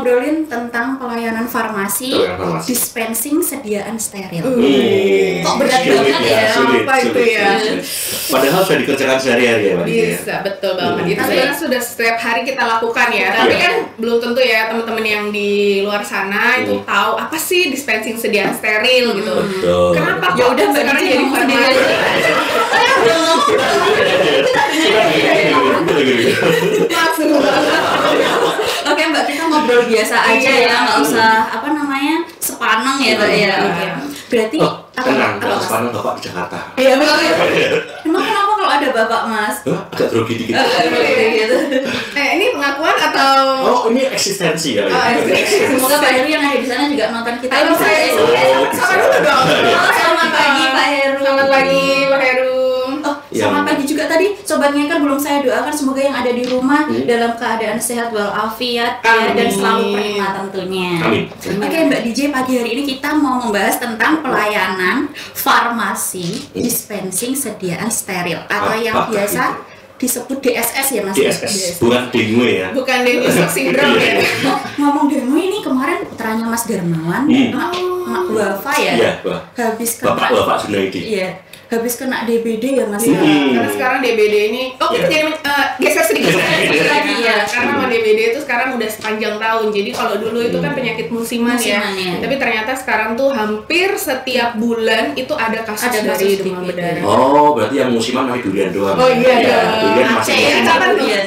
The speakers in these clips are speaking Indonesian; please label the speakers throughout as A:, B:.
A: ngobrolin tentang pelayanan farmasi, dispensing sediaan steril. Kok berat banget ya?
B: Apa itu ya? Padahal sudah dikerjakan sehari-hari ya, Pak.
C: Bisa, betul banget. Itu sebenarnya sudah setiap hari kita lakukan ya. Tapi kan belum tentu ya teman-teman yang di luar sana itu tahu apa sih dispensing sediaan steril gitu. Kenapa? Ya udah sekarang jadi farmasi.
A: Oke Mbak, kita ngobrol biasa aja ya, nggak usah apa namanya sepaneng ya Mbak ya. Oke. Berarti
B: tenang, kalau sepaneng Bapak di Jakarta.
A: Iya betul. Emang kenapa kalau ada Bapak Mas?
B: Agak grogi dikit.
A: Gitu.
C: Ini pengakuan atau?
B: Oh, ini eksistensi ya.
A: Semoga Pak Heru yang ada di sana juga nonton kita.
C: Sama dulu dong.
A: Selamat pagi Pak Heru.
C: Selamat pagi Pak Heru.
A: Selamat pagi juga tadi Sobat Ngeker, belum saya doakan semoga yang ada di rumah dalam keadaan sehat walafiat ya, dan selalu prima tentunya. Oke Mbak DJ, pagi hari ini kita mau membahas tentang pelayanan farmasi dispensing sediaan steril atau yang biasa disebut DSS ya Mas.
B: DSS, bukan dengue ya.
C: Bukan dengue syndrome ya.
A: Ngomong dengue ini kemarin putranya Mas Darmawan, Mak Wafa ya.
B: Iya,
A: habis kena
B: Bapak Junaidi.
A: Iya. Habis kena DBD ya Mas.
C: Karena sekarang DBD ini kita jadi geser sedikit lagi ya. Karena sama DBD itu sekarang udah sepanjang tahun. Jadi kalau dulu itu kan penyakit musiman ya. Tapi ternyata sekarang tuh hampir setiap bulan itu ada kasus dari demam berdarah.
B: Oh, berarti yang musiman masih durian doang.
C: Oh iya ya.
B: Durian masih
C: durian.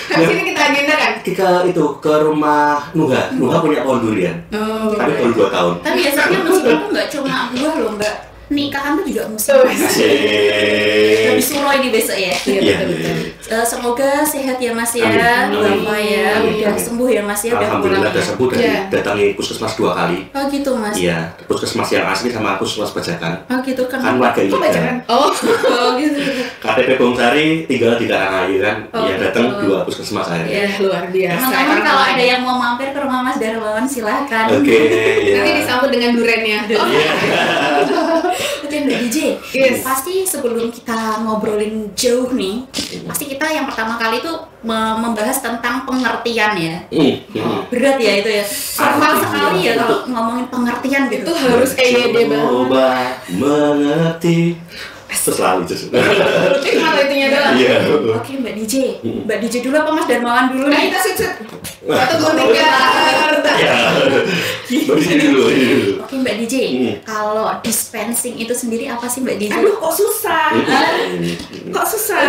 C: Habis ini kita agenda kan?
B: Kita itu ke rumah Nuha. Nuha punya pohon durian. Tapi baru 2 tahun.
A: Tapi biasanya musiman tuh nggak cuma buah loh Mbak. Nikahan tuh juga musiman. Lebih suro ini besok ya.
B: Iya.
A: Semoga sehat ya Mas ya, Bapak ya, udah sembuh ya Mas ya, udah pulang.
B: Alhamdulillah udah sembuh dan datangi puskesmas 2 kali.
A: Oh gitu Mas.
B: Iya, puskesmas yang asli sama puskesmas Bajakan.
A: Oh gitu
B: kan warga ini.
C: Oh gitu.
B: KTP Bongsari tinggal di Karangayu kan. Ya datang 2 puskesmas saya.
C: Ya luar biasa.
A: Teman-teman kalau ada yang mau mampir ke rumah Mas Darmawan silahkan.
B: Oke.
C: Nanti disambut dengan durennya.
A: Oke Mbak DJ, pasti sebelum kita ngobrolin jauh nih, pasti kita yang pertama kali tuh membahas tentang pengertian ya. Berat ya itu ya, formal sekali ya kalau ngomongin pengertian gitu.
C: Itu harus EYD banget.
B: Coba mengerti. Selalu justru.
C: Kalau itunya doang.
B: Iya.
A: Oke Mbak DJ dulu apa Mas Darmawan dulu nih?
C: Kita sit. 1, 2, 3.
B: Ya. Mbak DJ dulu.
A: Oke Mbak DJ, kalau dispensing itu sendiri apa sih Mbak DJ?
C: Aduh kok susah. Kok susah.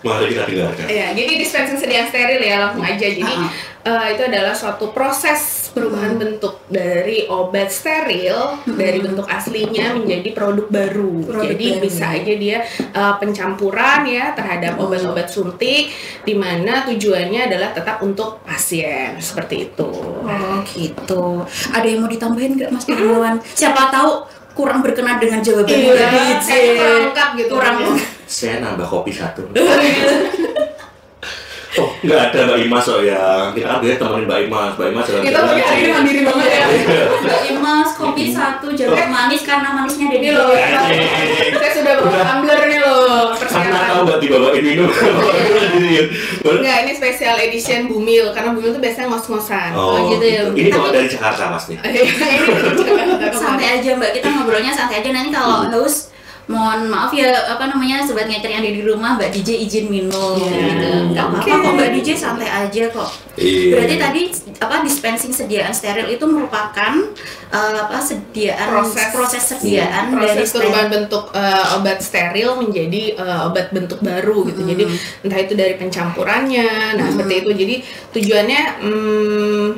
B: Mari kita dengarkan.
C: Ya, jadi dispensing sediaan steril ya langsung aja. Jadi itu adalah suatu proses perubahan bentuk dari obat steril dari bentuk aslinya menjadi produk baru. Jadi bisa aja dia pencampuran ya terhadap obat-obat suntik, di mana tujuannya adalah tetap untuk pasien seperti itu.
A: Oh gitu. Ada yang mau ditambahin nggak Mas Darmawan? Siapa tahu kurang berkenan dengan jawaban
C: saya kurang lengkap gitu.
A: Kurang.
B: Saya nambah kopi 1. Oh, nggak ada Mbak Imas ya. Kita kan biasanya temenin Mbak Imas jalan-jalan.
C: Kita punya akhirnya mandiri banget ya.
A: Mbak Imas, kopi 1, jeruk manis karena manisnya ada di
C: loh. Saya sudah bawa tumbler nih loh.
B: Karena tahu nggak dibawain minum.
C: Enggak, ini special edition Bumil karena Bumil tuh biasanya ngos-ngosan.
B: Oh gitu ya. Ini bawa dari Jakarta pasti.
A: Santai aja Mbak, kita ngobrolnya santai aja. Nanti kalau haus mohon maaf ya apa namanya Sobat Ngeker yang ada di rumah, Mbak DJ izin minum gitu. Enggak apa-apa kok Mbak DJ, santai aja kok. Berarti tadi apa dispensing sediaan steril itu merupakan sediaan proses sediaan dari
C: perubahan bentuk obat steril menjadi obat bentuk baru gitu. Jadi entah itu dari pencampurannya. Nah, seperti itu. Jadi tujuannya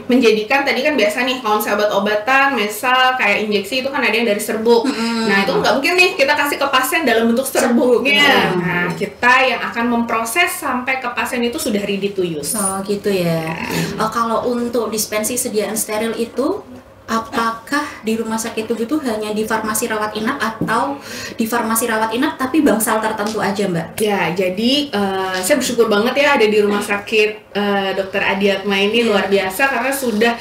C: menjadikan tadi kan biasa nih kalau misalnya obat-obatan, misal kayak injeksi itu kan ada yang dari serbuk. Nah, itu nggak mungkin nih kita kasih ke pasien dalam bentuk serbuknya. Nah, kita yang akan memproses sampai ke pasien itu sudah ready to use.
A: Oh, gitu ya. Kalau untuk dispensing sediaan steril itu apakah di rumah sakit tubuh itu hanya di farmasi rawat inap atau di farmasi rawat inap tapi bangsal tertentu aja, Mbak?
C: Ya, jadi saya bersyukur banget ya ada di rumah sakit Dr. Adiatma ini luar biasa karena sudah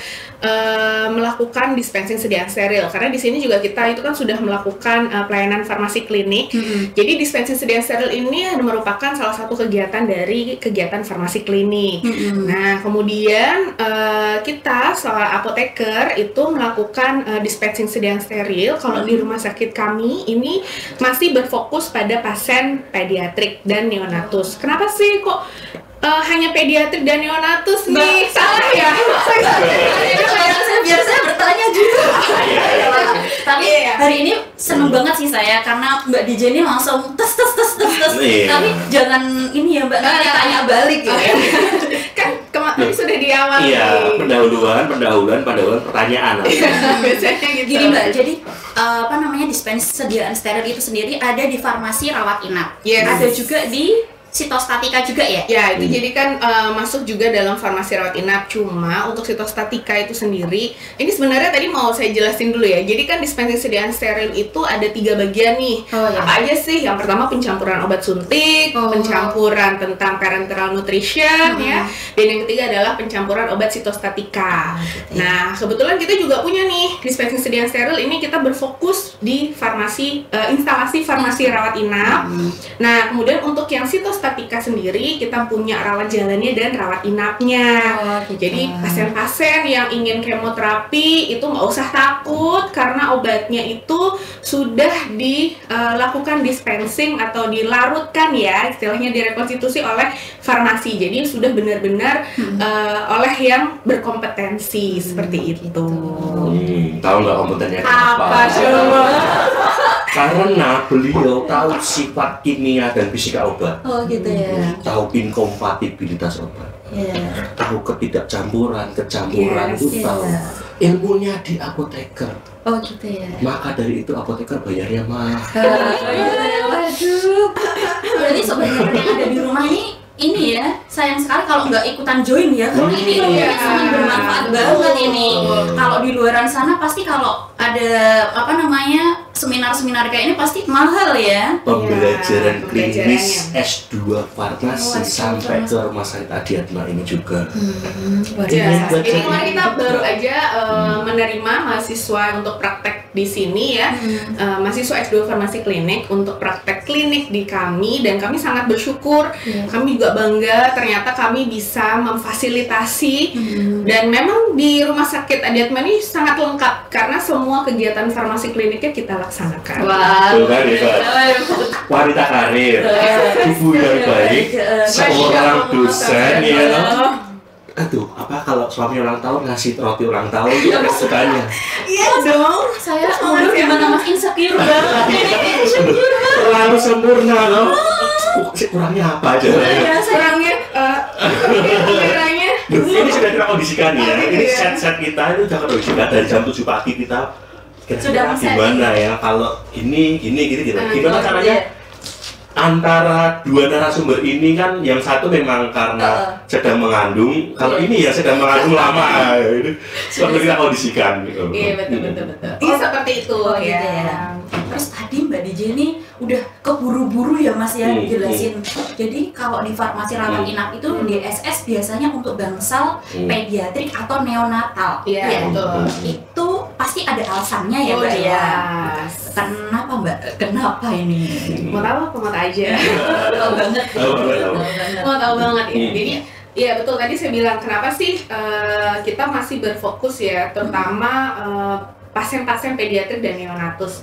C: melakukan dispensing sediaan steril. Karena di sini juga kita itu kan sudah melakukan pelayanan farmasi klinik. Jadi dispensing sediaan steril ini merupakan salah satu kegiatan dari kegiatan farmasi klinik. Nah, kemudian kita soal apoteker itu melakukan dispensing sediaan steril. Kalau di rumah sakit kami ini masih berfokus pada pasien pediatrik dan neonatus. Kenapa sih kok hanya pediatrik dan neonatus nih? Salah ya?
A: Biar saya bertanya juga. Tapi hari ini seneng banget sih saya karena Mbak DJ ini langsung tes. Tapi jangan ini ya Mbak, nanti tanya balik ya.
C: Kan kemarin sudah di awal.
B: Iya, pendahuluan pertanyaan.
C: Biasanya gitu.
A: Gini Mbak, jadi dispensian steril itu sendiri ada di farmasi rawat inap. Ada juga di sitostatika juga ya?
C: Ya, itu jadi kan masuk juga dalam farmasi rawat inap. Cuma untuk sitostatika itu sendiri, ini sebenarnya tadi mau saya jelasin dulu ya. Jadi kan dispensing sediaan steril itu ada 3 bagian nih. Apa aja sih? Yang pertama pencampuran obat suntik, pencampuran tentang parenteral nutrition ya. Dan yang ketiga adalah pencampuran obat sitostatika. Nah, kebetulan kita juga punya nih dispensing sediaan steril ini kita berfokus di farmasi instalasi farmasi rawat inap. Nah, kemudian untuk yang sitostatika sendiri kita punya rawat jalannya dan rawat inapnya. Jadi pasien-pasien yang ingin kemoterapi itu nggak usah takut karena obatnya itu sudah dilakukan dispensing atau dilarutkan ya, istilahnya direkonstitusi oleh farmasi. Jadi sudah benar-benar oleh yang berkompetensi seperti itu.
B: Tahu nggak kompetennya
C: Apa coba?
B: Karena beliau tahu sifat kimia dan fisika obat.
A: Gitu ya.
B: Tahu inkompatibilitas obat. Tahu kecampuran itu tahu. Ilmunya di apoteker.
A: Gitu ya.
B: Maka dari itu apoteker bayarnya mahal.
A: Waduh. Berarti sebenarnya yang ada di rumah ini ya, sayang sekali kalau nggak ikutan join ya, karena ini ilmunya sangat bermanfaat banget ini. Kalau di luaran sana pasti kalau ada seminar-seminar kayak ini pasti mahal ya.
B: Pembelajaran klinis S2 farmasi sampai ke rumah sakit Adiatma ini juga.
C: Ini kemarin kita baru aja menerima mahasiswa untuk praktek di sini ya, mahasiswa S2 farmasi klinik untuk praktek klinik di kami, dan kami sangat bersyukur. Kami juga bangga ternyata kami bisa memfasilitasi dan memang di rumah sakit Adiatma ini sangat lengkap karena semua kegiatan farmasi kliniknya kita laksanakan.
B: Wanita karir, ibu yang baik, seorang dosen ya. Aduh, kalau suami ulang tahun ngasih roti ulang tahun itu ada sukanya.
C: Iya dong.
A: Saya gimana Mas, insecure banget.
B: Terlalu sempurna loh. Kurangnya apa aja?
C: Kurangnya
B: ini sudah kita kondisikan ya. Ini set kita itu sudah kondisikan dari jam 7 pagi kita kira-kira gimana ya kalau ini gimana caranya antara dua narasumber ini kan yang satu memang karena sedang mengandung, kalau ini ya sedang mengandung lama, seperti kita kondisikan gitu.
C: Iya betul. Iya seperti itu ya.
A: Terus tadi Mbak DJ ini udah keburu-buru ya Mas ya jelasin. Jadi kalau di farmasi rawat inap itu DSS biasanya untuk bangsal, pediatrik atau neonatal.
C: Iya betul.
A: Itu pasti ada alasannya ya Mbak ya. Kenapa Mbak? Kenapa ini?
C: Mau tahu apa mau aja?
A: Mau
C: tahu banget ya. Jadi ya betul, tadi saya bilang kenapa sih kita masih berfokus ya terutama pasien-pasien pediatrik dan neonatus.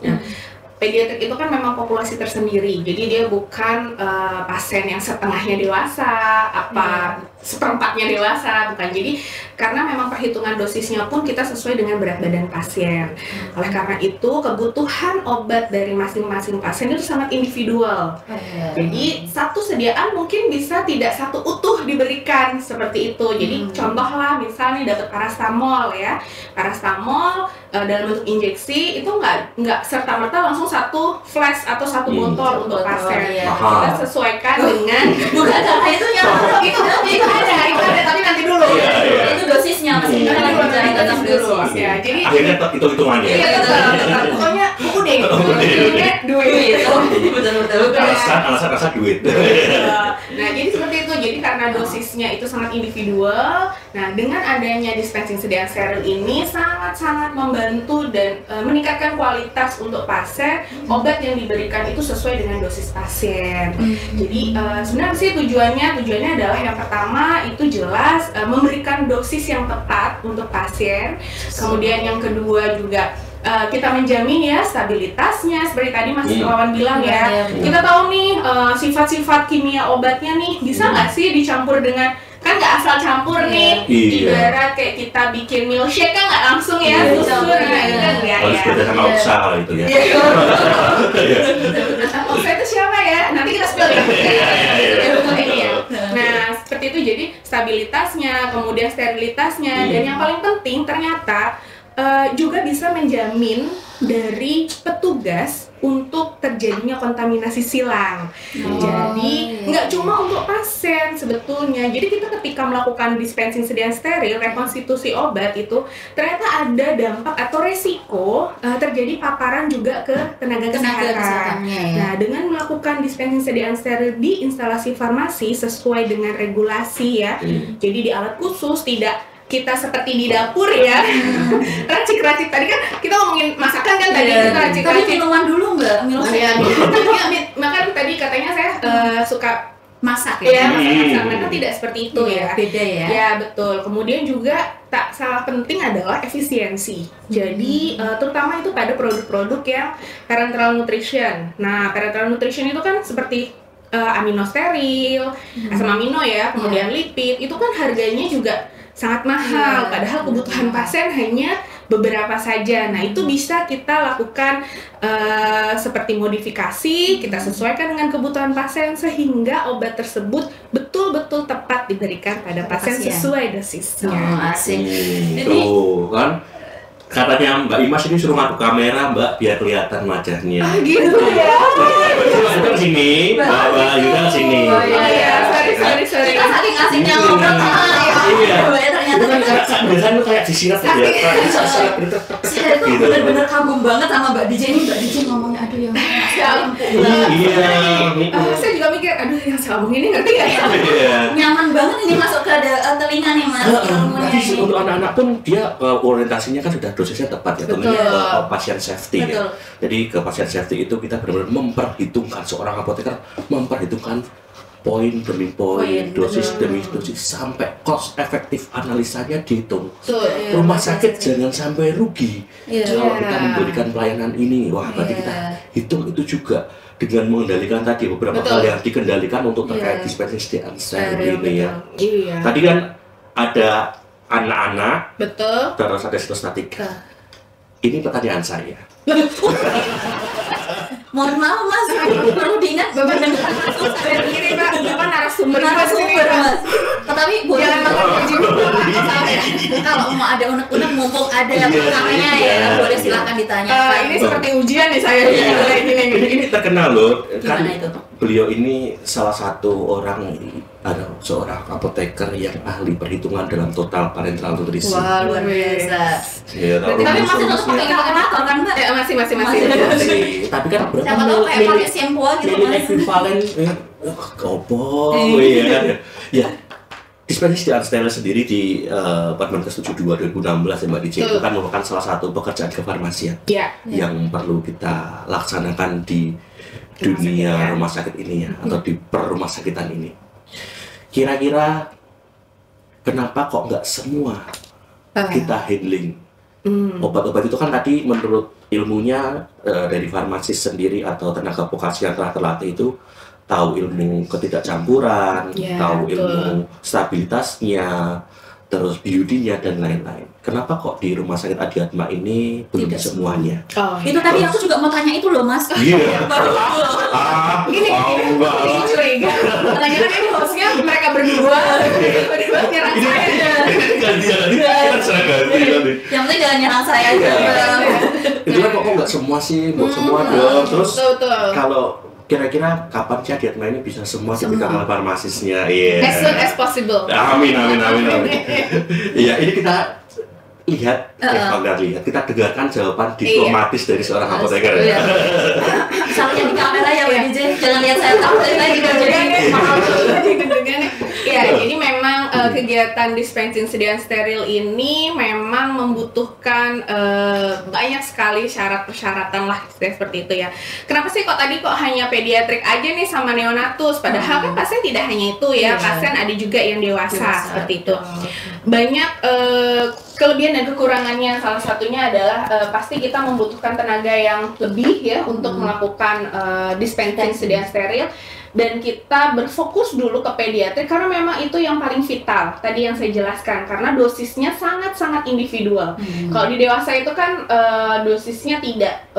C: Pediatrik itu kan memang populasi tersendiri, jadi dia bukan pasien yang setengahnya dewasa, seperempatnya dewasa, bukan. Jadi karena memang perhitungan dosisnya pun kita sesuai dengan berat badan pasien. Oleh karena itu kebutuhan obat dari masing-masing pasien itu sangat individual. Jadi satu sediaan mungkin bisa tidak satu utuh diberikan seperti itu. Jadi contohlah misalnya dapat paracetamol ya, paracetamol dalam bentuk injeksi itu nggak serta-merta langsung satu flash atau satu botol untuk pasien. Kita sesuaikan dengan
A: bukan karena itu yang
C: itu ada tapi nanti dulu.
A: Itu dosisnya masih kita lagi bicara tentang dosis.
C: dosisnya. Jadi
B: akhirnya hitung-hitungannya.
C: Iya, tetap. Pokoknya buku deh. Duit.
A: Betul.
B: Alasan duit.
C: Nah, jadi seperti itu. Jadi karena dosisnya itu sangat individual. Nah, dengan adanya dispensing sediaan steril ini sangat-sangat membantu dan meningkatkan kualitas untuk pasien. Obat yang diberikan itu sesuai dengan dosis pasien. Jadi sebenarnya sih tujuannya adalah yang pertama itu jelas memberikan dosis yang tepat untuk pasien. Kemudian yang kedua juga kita menjamin ya stabilitasnya seperti tadi Mas Wawan bilang ya. Kita tahu nih sifat-sifat kimia obatnya nih bisa nggak sih dicampur dengan, kan nggak asal campur nih. Ibarat kayak kita bikin milkshake kan nggak langsung ya susu kan ya.
B: Harus beda sama Oksa kalau itu ya.
C: Oksa itu siapa ya? Nanti kita spill ya. Nah seperti itu, jadi stabilitasnya, kemudian sterilitasnya, dan yang paling penting ternyata juga bisa menjamin dari petugas untuk terjadinya kontaminasi silang. Jadi nggak cuma untuk pasien sebetulnya. Jadi kita ketika melakukan dispensing sediaan steril, rekonstitusi obat itu ternyata ada dampak atau resiko terjadi paparan juga ke tenaga kesehatan. Nah, dengan melakukan dispensing sediaan steril di instalasi farmasi sesuai dengan regulasi ya. Jadi di alat khusus, tidak kita seperti di dapur ya, racik-racik. Tadi kan kita ngomongin masakan kan tadi, kita racik-racik.
A: Tadi minuman dulu nggak?
C: Makanya tadi katanya saya suka
A: masak
C: ya. Masak mereka tidak seperti itu ya.
A: Beda ya.
C: Ya betul. Kemudian juga tak salah penting adalah efisiensi. Jadi terutama itu pada produk-produk yang parenteral nutrition. Nah, parenteral nutrition itu kan seperti amino steril, asam amino ya, kemudian lipid, itu kan harganya juga sangat mahal, padahal kebutuhan pasien hanya beberapa saja. Nah, itu bisa kita lakukan seperti modifikasi, kita sesuaikan dengan kebutuhan pasien sehingga obat tersebut betul-betul tepat diberikan pada pasien sesuai dosisnya.
A: Asik.
B: Tuh kan, katanya Mbak Imas ini suruh ngaku kamera Mbak biar kelihatan wajahnya.
C: Gitu ya.
B: Kita kesini, Mbak Yuda kesini.
C: Oh iya, sorry.
A: Kita saking asiknya ngobrol
B: Iya. Itu kan biasanya tuh kayak disirat ya.
A: Saya tuh bener-bener kagum banget sama Mbak DJ ini. Mbak DJ ngomongnya aduh ya.
B: Iya.
C: Saya juga mikir, aduh yang sambung ini ngerti nggak ya?
A: Nyaman banget ini masuk ke telinga nih Mas.
B: Tadi untuk anak-anak pun dia orientasinya kan sudah dosisnya tepat ya, tentunya ke pasien safety ya. Jadi ke pasien safety itu kita benar-benar memperhitungkan, seorang apoteker memperhitungkan poin demi poin, dosis demi dosis, sampai cost efektif analisanya dihitung. Rumah sakit jangan sampai rugi kalau kita memberikan pelayanan ini. Wah, berarti kita hitung itu juga dengan mengendalikan tadi beberapa hal yang dikendalikan untuk terkait dispensing sediaan steril ini ya. Tadi kan ada anak-anak, terus ada sitostatika. Ini pertanyaan saya.
A: Mohon maaf Mas, perlu diingat Bapak dengar
C: Ini Pak, Bapak narasumber
A: Mas. Tapi boleh kalau mau ada unek-unek mumpung ada pertanyaannya ya, boleh silakan ditanya.
C: Ini seperti ujian nih saya.
B: Ini terkenal loh, kan beliau ini salah satu orang, seorang apoteker yang ahli perhitungan dalam total parenteral nutrisi.
A: Wah, luar biasa. Tapi masih tetap pakai kalkulator kan Mbak?
C: Masih.
B: Tapi kan
A: siapa tahu kayak pakai sempo gitu
B: Mas. Ekivalen gopo ya kan. Ya. Dispensing sediaan steril sendiri di Permenkes 72 2016 ya Mbak DJ itu kan merupakan salah satu pekerjaan kefarmasian yang perlu kita laksanakan di dunia rumah sakit ini ya, atau di perumah sakitan ini. Kira-kira kenapa kok nggak semua kita handling? Obat-obat itu kan tadi menurut ilmunya dari farmasis sendiri atau tenaga vokasi yang telah terlatih itu tahu ilmu ketidakcampuran, tahu ilmu stabilitasnya, terus beauty-nya dan lain-lain. Kenapa kok di rumah sakit Adiatma ini belum semuanya?
A: Itu tadi aku juga mau tanya itu loh Mas.
B: Iya.
C: Gini curiga. Pertanyaan ini hostnya mereka berdua nyerang saya.
A: Yang penting jangan nyerang saya aja.
B: Itu kan kok nggak semua sih, mau semua dong. Terus kalau kira-kira kapan sih Adiatma ini bisa semua dipegang oleh farmasisnya?
C: As soon as possible.
B: Amin. Iya, ini kita lihat, kita dengarkan jawaban diplomatis dari seorang apoteker.
A: Misalnya di kamera ya Mbak DJ, jangan lihat saya takut lagi jadi mahal
C: Ya, jadi memang kegiatan dispensing sedia steril ini memang membutuhkan banyak sekali syarat persyaratan lah seperti itu ya. Kenapa sih kok tadi hanya pediatrik aja nih sama neonatus? Padahal kan pasien tidak hanya itu ya, pasien ada juga yang dewasa seperti itu. Banyak kelebihan dan kekurangannya, salah satunya adalah pasti kita membutuhkan tenaga yang lebih ya untuk melakukan dispensing sedia steril, dan kita berfokus dulu ke pediatrik karena memang itu yang paling vital tadi yang saya jelaskan, karena dosisnya sangat-sangat individual. Kalau di dewasa itu kan dosisnya tidak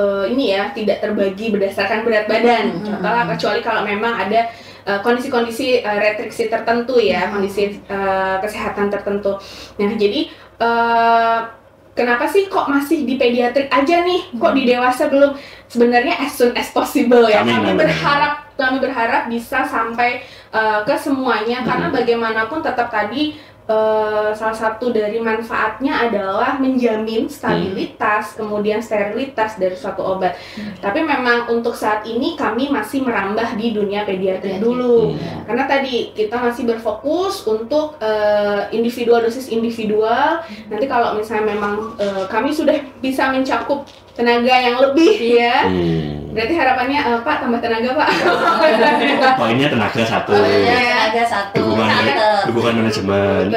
C: tidak terbagi berdasarkan berat badan, contohnya, kecuali kalau memang ada kondisi-kondisi restriksi tertentu ya, kondisi kesehatan tertentu. Nah, jadi kenapa sih kok masih di pediatrik aja nih? Kok di dewasa belum? Sebenarnya as soon as possible ya. Kami berharap bisa sampai ke semuanya, karena bagaimanapun tetap tadi salah satu dari manfaatnya adalah menjamin stabilitas, kemudian sterilitas dari suatu obat. Tapi memang untuk saat ini kami masih merambah di dunia pediatrik dulu, karena tadi kita masih berfokus untuk dosis individual. Nanti kalau misalnya memang kami sudah bisa mencakup tenaga yang lebih ya, berarti harapannya Pak tambah tenaga Pak.
B: Poinnya tenaga satu.
A: Tenaga satu.
B: Dukungan manajemen.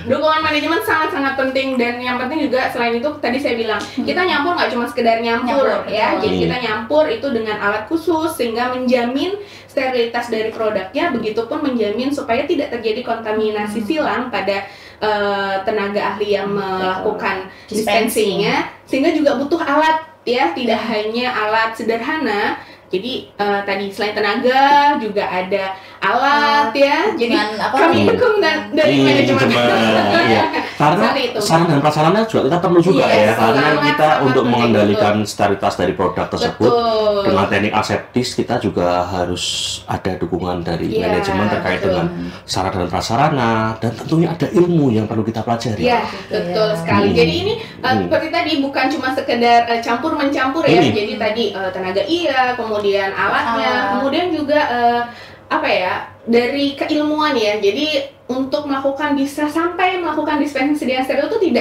C: Dukungan manajemen sangat-sangat penting, dan yang penting juga selain itu tadi saya bilang kita nyampur nggak cuma sekedar nyampur ya, jadi kita nyampur itu dengan alat khusus sehingga menjamin sterilitas dari produknya, begitupun menjamin supaya tidak terjadi kontaminasi silang pada tenaga ahli yang melakukan dispensingnya, sehingga juga butuh alat ya, tidak hanya alat sederhana. Jadi tadi selain tenaga juga ada alat ya. Jadi kami dukung dari manajemen.
B: Karena sarana dan prasarana juga kita perlu juga ya, karena kita untuk mengendalikan sterilitas dari produk tersebut dengan teknik aseptis, kita juga harus ada dukungan dari manajemen terkait dengan sarana dan prasarana, dan tentunya ada ilmu yang perlu kita pelajari.
C: Iya, betul sekali. Jadi ini seperti tadi bukan cuma sekedar campur-mencampur ya. Jadi tadi tenaga kemudian alatnya, kemudian juga dari keilmuan ya. Jadi untuk bisa sampai melakukan dispensing sedia steril itu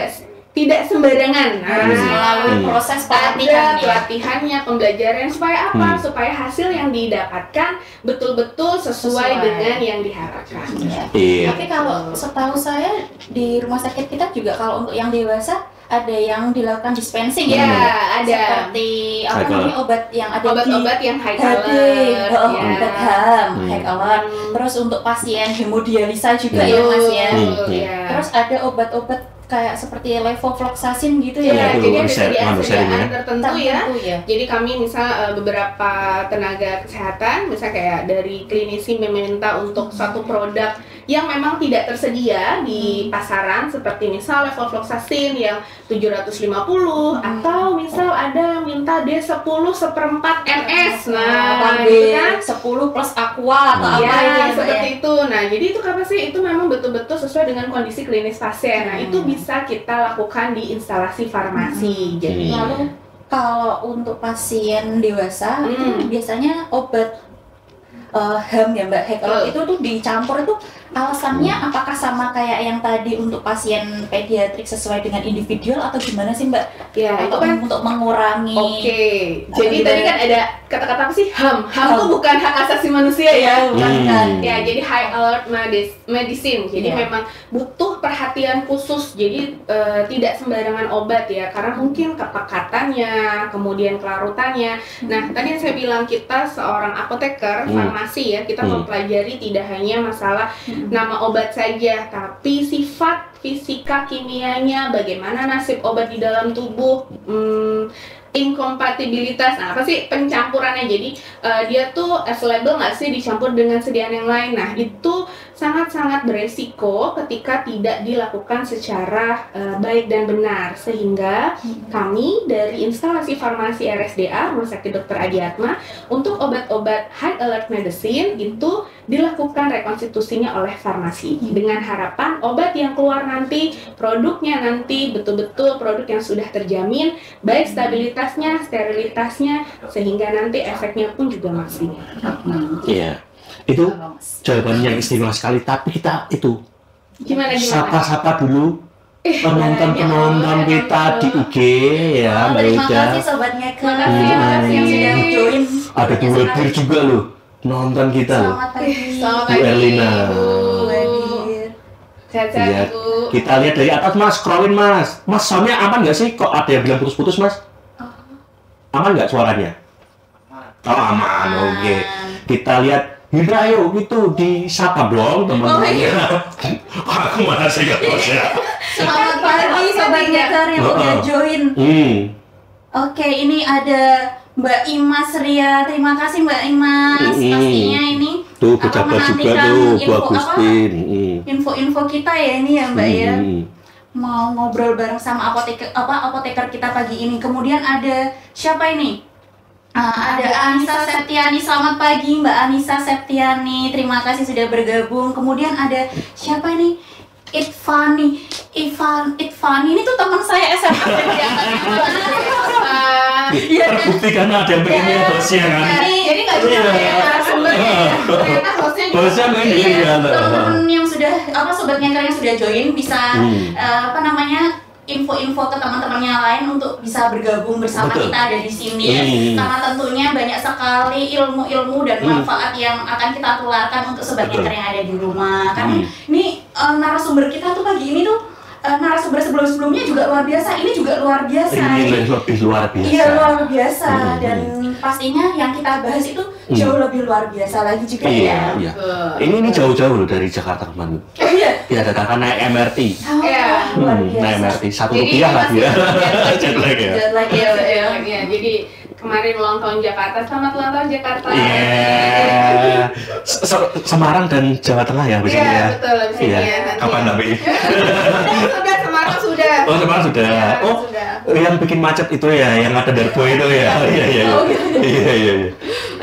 C: tidak sembarangan.
A: Melalui proses
C: pelatihannya, pembelajaran, supaya apa? Supaya hasil yang didapatkan betul-betul sesuai dengan yang diharapkan.
A: Tapi kalau setahu saya di rumah sakit kita juga kalau untuk yang dewasa ada yang dilakukan dispensing
C: ya, ada
A: seperti obat yang ada
C: obat-obat yang high alert,
A: obat HAM, high alert. Terus untuk pasien hemodialisa juga ya Mas ya. Terus ada obat-obat kayak seperti levofloxacin gitu ya.
C: Jadi ada sediaan tertentu ya. Jadi kami misal beberapa tenaga kesehatan, misal kayak dari klinisi meminta untuk satu produk yang memang tidak tersedia di pasaran, seperti misal levofloxacin yang 750, atau misal ada yang minta D10 seperempat ms. Nah,
A: itu kan 10 plus aqua atau apa
C: ya, seperti itu. Nah, jadi itu apa sih? Itu memang betul-betul sesuai dengan kondisi klinis pasien. Nah, itu bisa kita lakukan di instalasi farmasi. Jadi
A: lalu kalau untuk pasien dewasa itu biasanya obat HAM ya Mbak, kalau itu tuh dicampur itu alasannya apakah sama kayak yang tadi untuk pasien pediatrik sesuai dengan individual atau gimana sih Mbak?
C: Ya, itu kan
A: untuk mengurangi.
C: Jadi tadi kan ada kata-kata apa sih? HAM itu bukan hak asasi manusia ya. Ya, jadi high alert medicine. Jadi memang butuh perhatian khusus. Jadi tidak sembarangan obat ya, karena mungkin kepekatannya, kemudian kelarutannya. Nah, tadi yang saya bilang kita seorang apoteker farmasi ya, kita mempelajari tidak hanya masalah nama obat saja, tapi sifat fisika kimianya, bagaimana nasib obat di dalam tubuh, inkompatibilitas, apa sih pencampurannya, jadi dia tuh available nggak sih dicampur dengan sediaan yang lain. Nah, itu sangat-sangat beresiko ketika tidak dilakukan secara baik dan benar, sehingga kami dari instalasi farmasi RSDA Rumah Sakit Dr. Adiatma untuk obat-obat high alert medicine itu dilakukan rekonstitusinya oleh farmasi dengan harapan obat yang keluar nanti, produknya nanti betul-betul produk yang sudah terjamin baik stabilitasnya, sterilitasnya, sehingga nanti efeknya pun juga maksimal.
B: Iya. Itu jawaban yang istimewa sekali, tapi kita itu
C: Gimana?
B: sapa-sapa dulu penonton kita di IG ya, Mbak
A: Terima
B: Ida.
A: kasih Sobat Ngeker.
C: Terima kasih
A: yang sudah join.
B: Ada Bu Wedir juga loh, nonton kita loh.
A: Selamat pagi.
C: Selamat
B: Bu
C: pagi,
B: Elina.
C: Bu.
A: Wedir.
C: Sehat-sehat,
B: Iya.
C: Bu.
B: Kita lihat dari atas Mas, scrollin Mas. Mas, soundnya aman nggak sih? Kok ada yang bilang putus-putus Mas? Aman nggak suaranya? Oh aman, oke. Kita lihat Hindra, ayo gitu disapa dong teman-temannya. Aku mana sih nggak tahu ya.
A: Selamat pagi Sobat Ngeker yang udah join. Oke, ini ada Mbak Imas Ria. Terima kasih Mbak Imas. Pastinya ini
B: Tuh pejabat juga tuh, Bu Agustin.
A: Info-info kita ya ini ya Mbak ya. Mau ngobrol bareng sama apoteker kita pagi ini. Kemudian ada siapa ini? Ada Anissa Septiani. Selamat pagi Mbak Anissa Septiani. Terima kasih sudah bergabung. Kemudian ada siapa ini? Ivan ini tuh teman saya SMA.
C: Iya,
B: Terbukti karena ada yang pengennya bosnya kan.
C: jadi nggak cuma kayak narasumbernya ya, ternyata hostnya juga.
B: Bosnya kan
A: Teman yang sudah Sobat Ngeker yang sudah join bisa info-info ke teman-temannya lain untuk bisa bergabung bersama kita ada di sini karena tentunya banyak sekali ilmu-ilmu dan manfaat yang akan kita tularkan untuk Sobat Ngeker yang ada di rumah. Karena ini narasumber kita tuh pagi ini tuh narasumber sebelum-sebelumnya juga luar biasa, ini juga luar biasa.
B: Ini lebih luar biasa.
A: Iya luar biasa dan pastinya yang kita bahas itu jauh lebih luar biasa lagi juga ya.
B: Iya. Ini jauh-jauh loh dari Jakarta kemarin.
A: Oh iya.
B: Ya datangkan naik MRT.
C: Iya.
A: Luar
B: Naik
A: biasa.
B: MRT Rp1 lagi ya. Jet lag ya.
A: Jet lag ya.
C: Iya, jadi kemarin ulang tahun Jakarta, selamat ulang tahun Jakarta.
B: Iya. Semarang dan Jawa Tengah ya biasanya ya.
C: Betul, biasanya
B: Iya.
C: nanti.
B: Kapan tapi?
C: Sudah, Semarang sudah.
B: Oh, Semarang sudah.
C: Ya,
B: Oh,
C: sudah.
B: yang bikin macet itu ya, yang ada Darbo itu ya. Iya. Iya.
A: Oh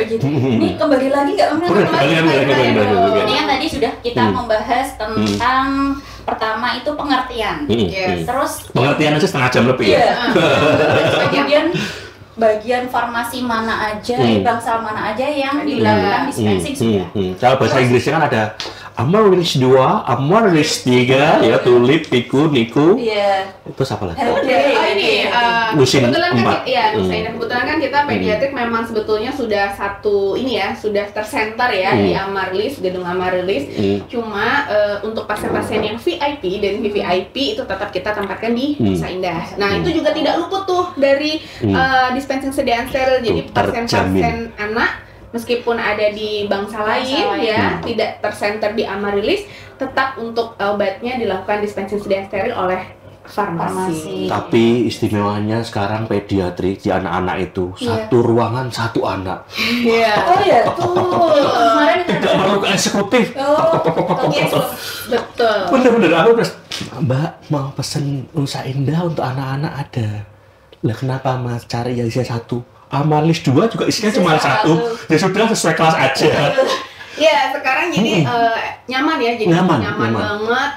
A: gitu. Ini kembali lagi nggak
B: Kembali.
A: Ini kan tadi sudah kita membahas tentang pertama itu pengertian. Terus
B: Pengertian aja setengah jam lebih ya.
A: Kemudian bagian farmasi mana aja, bangsal mana aja yang dilakukan dispensing sudah.
B: Kalau bahasa Inggrisnya kan ada Amaryllis 2, Amaryllis 3, ya tulip, piku, niku.
A: Iya.
B: Terus apa lagi?
C: Musim kebetulan
B: 4.
C: kan kebetulan kan kita pediatrik memang sebetulnya sudah sudah tersenter ya di Amaryllis, gedung Amaryllis. Cuma untuk pasien-pasien yang VIP dan VVIP itu tetap kita tempatkan di Nusa Indah. Nah, itu juga tidak luput tuh dari dispensing sediaan steril. Jadi pasien-pasien anak meskipun ada di bangsa lain ya, tidak tersenter di Amaryllis, tetap untuk obatnya dilakukan dispensing sediaan steril oleh farmasi.
B: Tapi istimewanya sekarang pediatri di anak-anak itu satu ruangan satu anak.
C: Iya.
A: Oh iya, tuh. Kemarin
B: Tidak perlu ke eksekutif.
C: Betul.
B: Bener-bener aku terus Mbak mau pesen Nusa Indah untuk anak-anak ada. Lah kenapa Mas cari yang isinya satu? Amaryllis 2 juga isinya cuma satu. Ya sudah sesuai kelas aja.
C: Ya, sekarang jadi nyaman ya, jadi
B: Nyaman.
C: banget.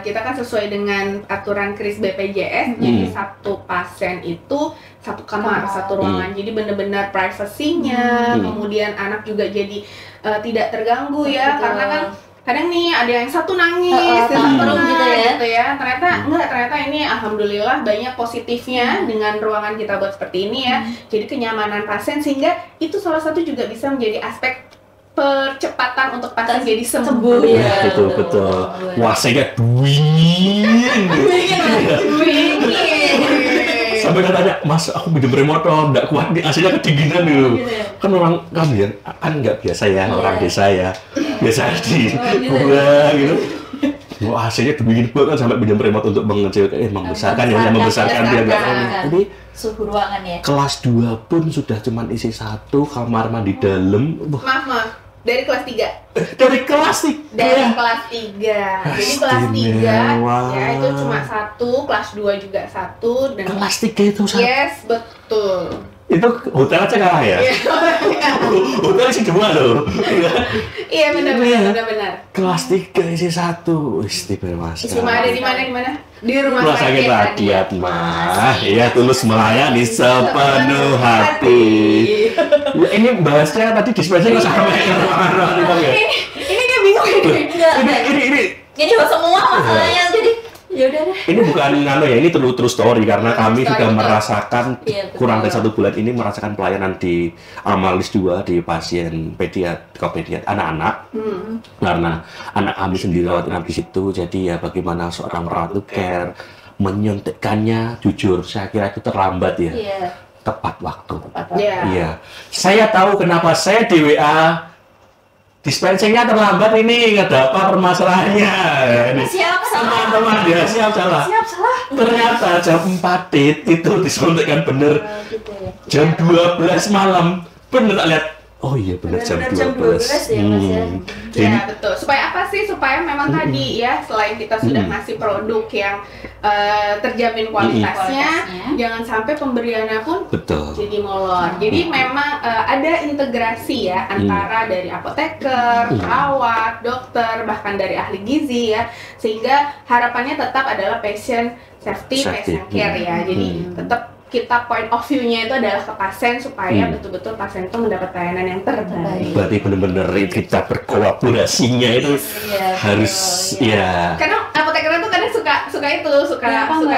C: Kita kan sesuai dengan aturan KRIS BPJS, jadi satu pasien itu satu kamar, satu ruangan. Jadi benar-benar privasinya, kemudian anak juga jadi tidak terganggu ya, karena kan kadang nih ada yang satu nangis, yang satu gitu ya. Ternyata ini alhamdulillah banyak positifnya dengan ruangan kita buat seperti ini ya. Jadi kenyamanan pasien, sehingga itu salah satu juga bisa menjadi aspek percepatan untuk pasien jadi sembuh.
B: Ya, betul. Wah, saya dingin. Sampai katanya, Mas, aku minum remote enggak kuat nih, aslinya kedinginan dulu. Kan orang kami kan nggak biasa ya, orang desa ya. Biasa di gua gitu. Wah, aslinya dingin banget sampai minum remote untuk membesarkan ya, membesarkan dia enggak. Jadi
A: suhu ruangan ya.
B: Kelas 2 pun sudah cuman isi satu kamar mandi dalam.
C: Maaf. Dari kelas 3.
B: Dari kelas 3.
C: Dari kelas 3. Jadi kelas 3 ya itu cuma 1, kelas 2 juga 1 dan
B: kelas 3 itu satu.
C: Yes, betul.
B: Itu hotel aja kalah ya? Hotel isi 2 loh.
C: Iya benar.
B: Kelas 3 isi 1. Istimewa sekali.
C: Cuma ada di mana? Di rumah
B: sakit rakyat mah. Iya, tulus melayani sepenuh hati. Ya, ini bahasnya tadi dispenser kok sampai ke ruangan ya?
C: Ini dia bingung ini.
B: Ini
A: jadi semua masalahnya jadi ya udah deh.
B: ini bukan ya, ini true story karena kami sudah merasakan kurang dari 1 bulan ini merasakan pelayanan di Amalis 2 di pasien pediat anak-anak. Karena anak kami sendiri rawat inap di situ, jadi ya bagaimana seorang ratu care menyuntikkannya, jujur saya kira itu terlambat ya. Tepat waktu. Iya. Saya tahu kenapa saya di WA dispensingnya terlambat ini, ada apa permasalahannya?
A: Siap salah.
B: Teman-teman dia siap salah. Ternyata jam 4 itu disuntikkan bener. Jam 12 malam bener lihat. Oh iya bener jam 12.
A: Ya, Mas, ya.
C: Ya betul. Supaya apa sih? Supaya memang tadi ya selain kita sudah ngasih produk yang terjamin kualitasnya, jangan sampai pemberiannya pun jadi molor. Jadi memang ada integrasi ya antara dari apoteker, perawat, dokter, bahkan dari ahli gizi ya, sehingga harapannya tetap adalah patient safety. Patient care ya. Jadi tetap kita point of view-nya itu adalah ke pasien supaya betul-betul pasien itu mendapat pelayanan yang terbaik.
B: Berarti benar-benar kita berkolaborasinya itu harus ya.
C: Karena apoteker itu kadang suka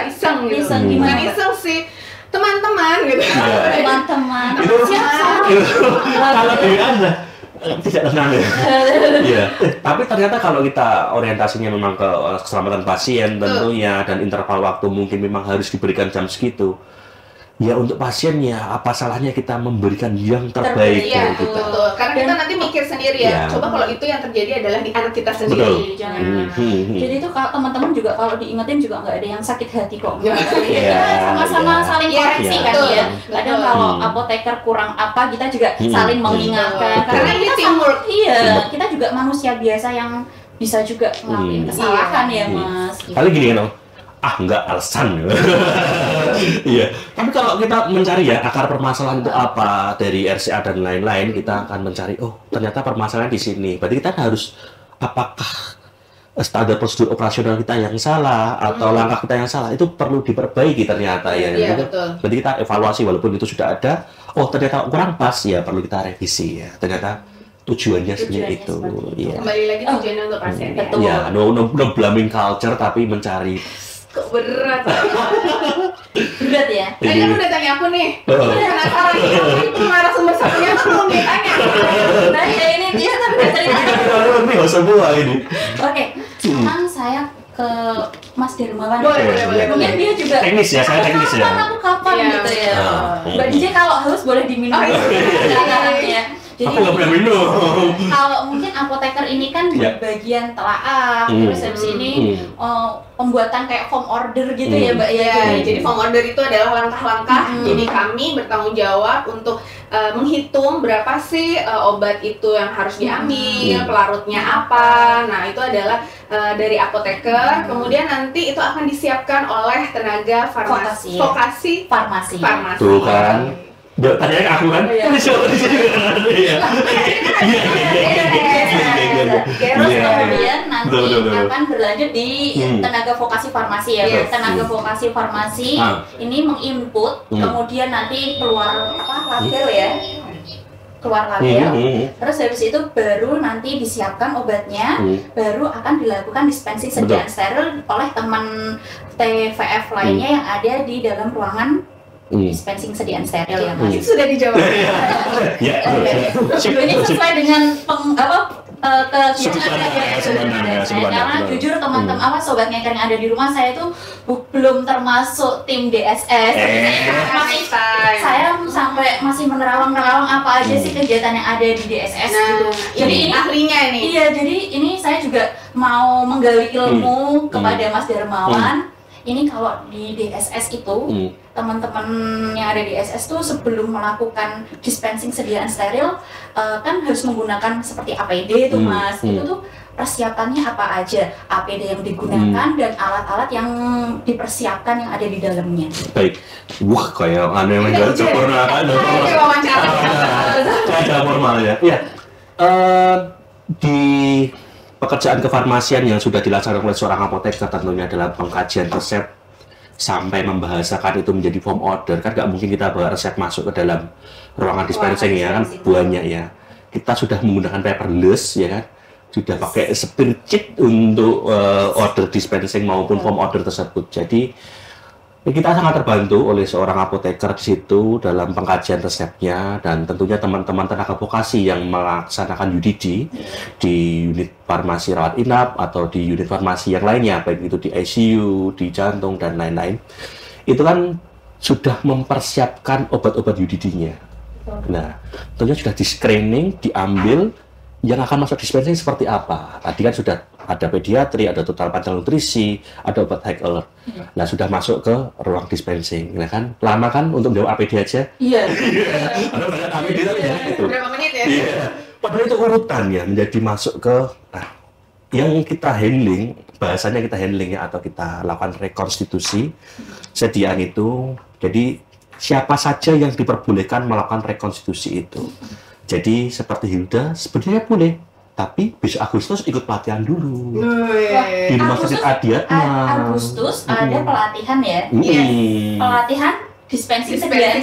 C: iseng gitu.
A: Gimana?
C: Iseng sih. Teman-teman gitu.
A: Teman-teman.
B: Kalau dia ada tidak tenang ya. Iya. Tapi ternyata kalau kita orientasinya memang ke keselamatan pasien tentunya dan interval waktu mungkin memang harus diberikan jam segitu. Ya untuk pasien ya apa salahnya kita memberikan yang terbaik dari kita.
C: Betul. Karena kita nanti mikir sendiri ya. Coba kalau itu yang terjadi adalah di anak kita sendiri.
A: Jangan. Jadi itu kalau teman-teman juga kalau diingetin juga nggak ada yang sakit hati kok. Sama-sama saling koreksi kan ya. Kadang kalau apoteker kurang apa kita juga saling mengingatkan. Karena
C: ini teamwork.
A: Iya, kita juga manusia biasa yang bisa juga ngelakuin kesalahan ya Mas.
B: Kali gini kan, enggak alasan. Iya. Tapi kalau kita mencari ya akar permasalahan itu apa dari RCA dan lain-lain, kita akan mencari ternyata permasalahan di sini. Berarti kita harus apakah standar prosedur operasional kita yang salah atau langkah kita yang salah itu perlu diperbaiki ternyata ya.
C: Betul.
B: Berarti kita evaluasi walaupun itu sudah ada, ternyata kurang pas ya perlu kita revisi ya. Ternyata tujuannya seperti itu. Ya.
C: Kembali lagi tujuannya untuk pasien.
A: Betul.
B: Ya, no blaming culture tapi mencari.
C: Kok berat?
A: Berat ya?
C: Tadi kan udah tanya aku nih. Penasaran nih, itu narasumber satunya aku belum ditanya.
A: Nah ya ini dia tapi udah cerita.
B: Ini nggak semua ini.
A: Oke, sekarang saya ke Mas Dermawan.
C: Boleh.
A: Mungkin dia juga
B: teknis ya, saya teknis ya.
A: Kapan gitu ya. Mbak DJ kalau haus boleh diminum. Ya. Jadi,
B: aku nggak pernah minum.
A: Kalau mungkin apoteker ini kan di bagian telaah, terus habis ini pembuatan kayak form order gitu ya Mbak ya.
C: Jadi form order itu adalah langkah-langkah. Jadi kami bertanggung jawab untuk menghitung berapa sih obat itu yang harus diambil, pelarutnya apa. Nah itu adalah dari apoteker. Kemudian nanti itu akan disiapkan oleh tenaga vokasi farmasi.
B: Tuh kan. Tanya ke aku kan? Terus
A: kemudian nanti akan berlanjut di tenaga vokasi farmasi ya. Tenaga vokasi farmasi ini menginput, kemudian nanti keluar label ya. Terus habis itu baru nanti disiapkan obatnya, baru akan dilakukan dispensing sediaan steril oleh teman TVF lainnya yang ada di dalam ruangan dispensing sediaan steril ya Mas.
C: Itu sudah dijawab.
A: Ini sesuai dengan karena jujur teman-teman sobat ngeker yang ada di rumah saya itu belum termasuk tim DSS. Saya sampai masih menerawang apa aja sih kegiatan yang ada di DSS gitu.
C: Jadi ini ahlinya ini.
A: Iya, jadi ini saya juga mau menggali ilmu kepada Mas Dermawan ini kalau di DSS itu teman-teman yang ada di DSS tuh sebelum melakukan dispensing sediaan steril kan harus menggunakan seperti APD tuh Mas. Itu tuh persiapannya apa aja, APD yang digunakan dan alat-alat yang dipersiapkan yang ada di dalamnya.
B: Baik, wah kayak aneh banget sempurna kan? Kayak formal ya. Iya. Di pekerjaan kefarmasian yang sudah dilaksanakan oleh seorang apoteker tentunya dalam pengkajian resep sampai membahasakan itu menjadi form order, kan nggak mungkin kita bawa resep masuk ke dalam ruangan dispensing ya kan, banyak ya. Kita sudah menggunakan paperless ya kan, sudah pakai spreadsheet untuk order dispensing maupun form order tersebut. Jadi kita sangat terbantu oleh seorang apoteker di situ dalam pengkajian resepnya, dan tentunya teman-teman tenaga vokasi yang melaksanakan UDD di unit farmasi rawat inap atau di unit farmasi yang lainnya, baik itu di ICU, di jantung dan lain-lain, itu kan sudah mempersiapkan obat-obat UDD-nya. Nah, tentunya sudah di screening, diambil yang akan masuk dispensing seperti apa. Tadi kan sudah ada pediatri, ada total panel nutrisi, ada obat high alert. Nah, sudah masuk ke ruang dispensing. Nah kan, lama kan untuk menjawab APD aja?
A: Iya.
B: Ada banyak APD tapi ya.
C: Berapa menit ya?
B: Iya. Padahal itu urutan ya, menjadi masuk ke yang kita handling, bahasanya kita handling ya, atau kita lakukan rekonstitusi sediaan itu. Jadi siapa saja yang diperbolehkan melakukan rekonstitusi itu. Jadi seperti Hilda sebenarnya boleh, tapi besok Agustus ikut pelatihan dulu di Rumah Sakit Adiatma.
A: Agustus ada pelatihan ya, pelatihan dispensing sediaan.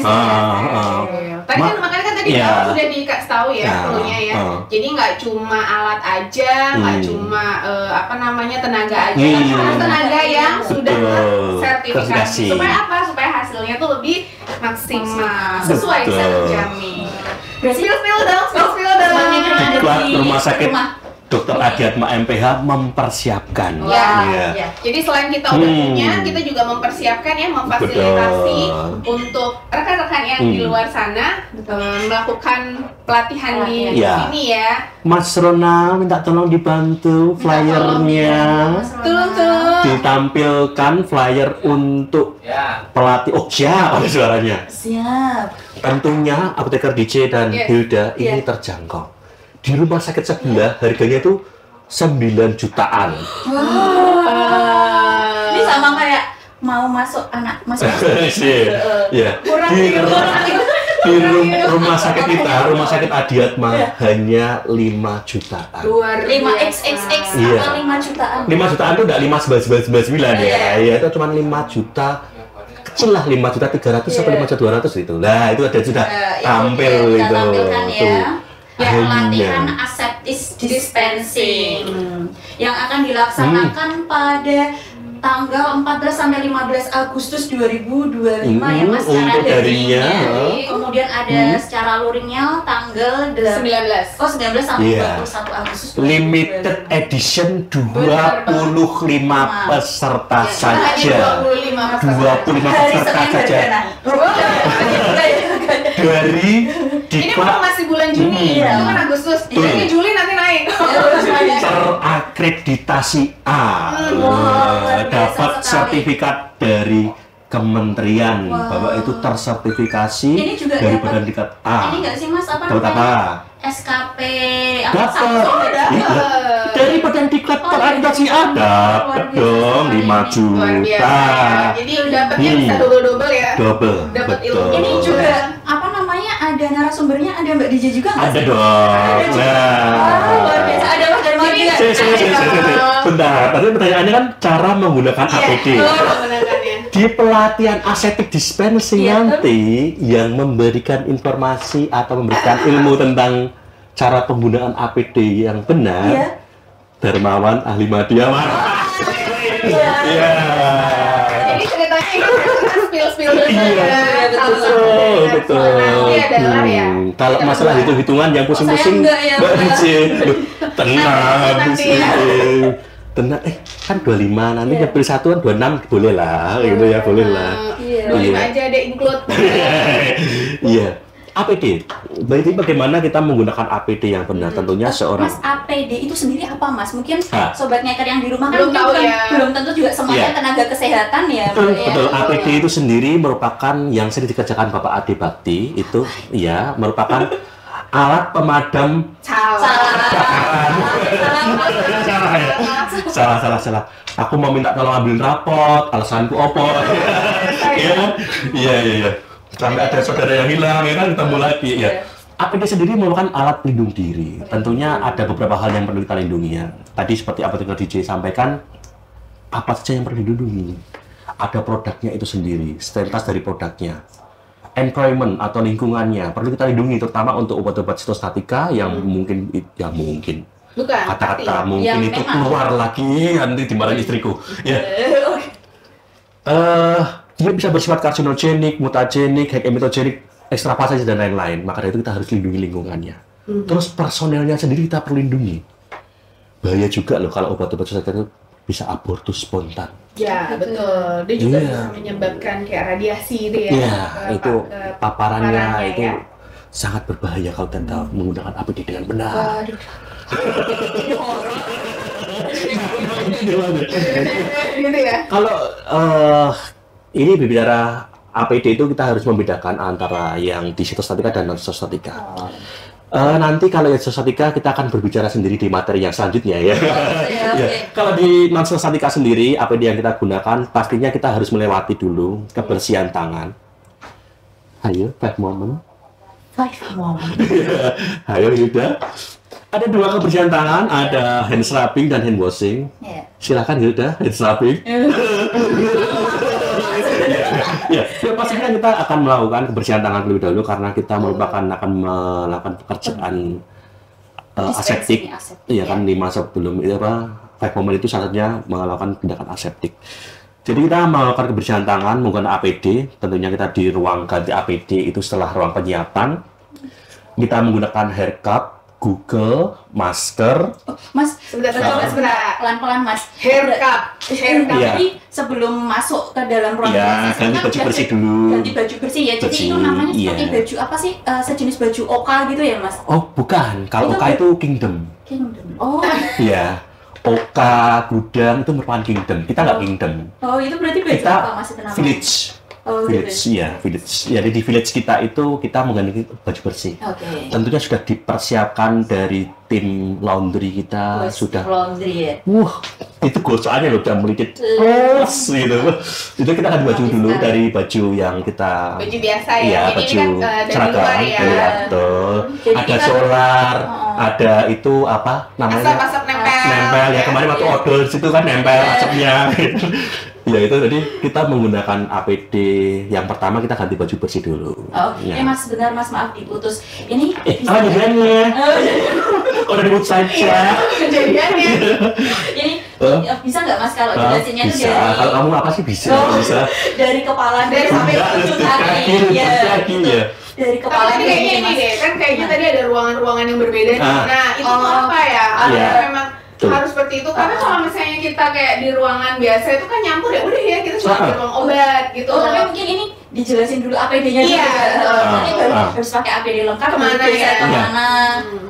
C: Tadi kan makanya kan tadi sudah dikasih tahu ya perlunya ya. Jadi nggak cuma alat aja, nggak cuma tenaga aja, tapi harus tenaga yang sudah sertifikasi. Supaya apa? Supaya hasilnya tuh lebih maksimal, sesuai bisa terjamin. Spill dong.
B: Diklat Rumah Sakit Dr. Adiatma MPH mempersiapkan.
C: Ya. Jadi selain kita udah punya, kita juga mempersiapkan ya, memfasilitasi untuk rekan-rekan yang di luar sana melakukan pelatihan di sini ya.
B: Mas Rona minta tolong dibantu flyernya. Ditampilkan flyer untuk pelatih. Oh ya, ada suaranya.
A: Siap.
B: Tentunya apoteker DJ dan Hilda ini terjangkau. Di rumah sakit sebelah harganya itu 9 jutaan.
A: Ini sama kayak mau masuk
B: Ya. Di rumah sakit kita, Rumah Sakit Adiatma hanya 5 jutaan.
A: 5xxx atau 5 jutaan.
B: 5 jutaan itu enggak 5,99 ya. Ya itu cuma 5 juta. Kecil lah, 5.300.000 sampai 5.200.000 itu. Nah, itu ada sudah tampil itu.
A: Tampilkan ya. Pelatihan aseptis dispensing yang akan dilaksanakan pada tanggal 14 sampai 15 Agustus 2025 ya Mas, secara daringnya. Kemudian ada secara luringnya tanggal 19 sampai 21 Agustus.
B: Limited edition 25 peserta saja. 25 peserta saja. Dari
C: ini masih bulan Juni, itu kan Agustus. Jadi Juli nanti naik.
B: Terakreditasi A. Dapat sertifikat dari kementerian bahwa itu tersertifikasi dari badan tingkat A.
A: Ini nggak sih Mas,
B: dapat apa?
A: SKP
B: dari badan tingkat terakreditasi A dapat dong 5 juta.
C: Jadi dapatnya bisa double ya. Dapat ilmu.
A: Ini juga ada narasumbernya, ada Mbak DJ juga nggak?
B: Ada dong.
A: Luar biasa. Ada Mas Darmawan juga.
B: Bentar, tadi pertanyaannya kan cara menggunakan APD. Di pelatihan aseptic dispensing nanti yang memberikan informasi atau memberikan ilmu tentang cara penggunaan APD yang benar, Darmawan ahli media.
C: Jadi ceritanya itu spill
B: betul. Kalau masalah hitung-hitungan yang pusing-pusing, Mbak DJ, tenang, kan 25 nanti beli satuan 26 boleh lah, gitu ya, boleh lah.
C: 25 aja ada include.
B: Iya. APD. Berarti bagaimana kita menggunakan APD yang benar? Tentunya seorang
A: Mas, APD itu sendiri apa Mas? Mungkin sobat ngeker yang di rumah
C: belum tahu
A: belum tentu juga semuanya tenaga kesehatan ya.
B: Betul. APD itu sendiri merupakan yang sering dikerjakan Bapak Ade Bakti itu ya merupakan alat pemadam salah. Aku mau minta tolong ambilin rapot, alasanku opo. Iya. Sampai ada saudara yang hilang, ya kan ketemu lagi. Ya. APD sendiri merupakan alat pelindung diri. Tentunya ada beberapa hal yang perlu kita lindungi ya. Tadi seperti apa yang DJ sampaikan, apa saja yang perlu dilindungi. Ada produknya itu sendiri, sterilitas dari produknya. Environment atau lingkungannya perlu kita lindungi, terutama untuk obat-obat sitostatika yang mungkin kata-kata mungkin itu keluar lagi nanti dimarahin istriku. Ya. Dia bisa bersifat karsinogenik, mutagenik, hekemitogenik, ekstravasasi dan lain-lain. Maka dari itu kita harus lindungi lingkungannya. Terus personelnya sendiri kita perlu lindungi. Bahaya juga loh kalau obat-obat itu bisa abortus spontan.
C: Ya, betul. Dia juga bisa menyebabkan kayak radiasi itu ya.
B: Iya, itu paparannya itu sangat berbahaya kalau kita menggunakan APD dengan benar.
C: Gitu ya.
B: Kalau ini berbicara APD itu kita harus membedakan antara yang di sitostatika dan non sitostatika. Nanti kalau yang sitostatika kita akan berbicara sendiri di materi yang selanjutnya ya. Kalau di non sitostatika sendiri APD yang kita gunakan pastinya kita harus melewati dulu kebersihan tangan. Ayo, 5 moment. Ayo Hilda. Ada 2 kebersihan tangan, ada hand scrubbing dan hand washing. Silakan Hilda, hand scrubbing. Ya, pastinya kita akan melakukan kebersihan tangan terlebih dahulu karena kita akan melakukan pekerjaan aseptik. Iya kan di masa sebelum itu 5 moment itu syaratnya melakukan tindakan aseptik. Jadi kita melakukan kebersihan tangan menggunakan APD. Tentunya kita di ruang ganti APD itu setelah ruang penyiapan. Kita menggunakan hair cup, Google, masker.
A: Mas, sebentar. Pelan-pelan Mas.
C: Hair cup.
A: Jadi sebelum masuk ke dalam ruang
B: ganti baju bersih dulu.
A: Ganti baju bersih ya. Jadi itu namanya seperti baju apa sih? Sejenis baju Oka gitu ya Mas?
B: Oh bukan, kalau Oka itu Kingdom.
A: Oh.
B: Iya. Oka, Gudang itu merupakan Kingdom. Kita nggak Kingdom.
A: Oh itu berarti baju
B: kita
A: apa Mas?
B: Village. Village. Jadi di village kita itu kita mengganti baju bersih. Tentunya sudah dipersiapkan dari tim laundry kita sudah.
A: Laundry ya.
B: Itu gosokannya loh udah melipit. Gitu. Itu kita ganti baju dulu dari baju yang kita.
C: Baju biasa ya.
B: Iya, baju seragam. Ya, betul. Ada solar, ada itu apa namanya?
C: Asap nempel.
B: Nempel ya kemarin waktu odol situ kan nempel asapnya. Ya itu jadi kita menggunakan APD yang pertama kita ganti baju bersih dulu.
A: Mas benar Mas maaf diputus. Ini
B: kejadiannya. Udah diputus saja.
C: Kejadiannya.
A: Ini bisa nggak Mas kalau jelasinnya itu dari
B: kalau kamu apa sih bisa?
A: Dari kepala dari sampai ujung kaki ya. Dari kepala
C: kayaknya ini deh kan kayaknya tadi ada ruangan-ruangan yang berbeda. Nah itu apa ya? Memang harus seperti itu karena kalau misalnya kita kayak di ruangan biasa itu kan nyampur ya udah ya kita cuma di ruang obat gitu.
A: Tapi mungkin ini dijelasin dulu APD-nya dulu. Ini harus pakai APD lengkap
C: kemana ya?
B: Kemana?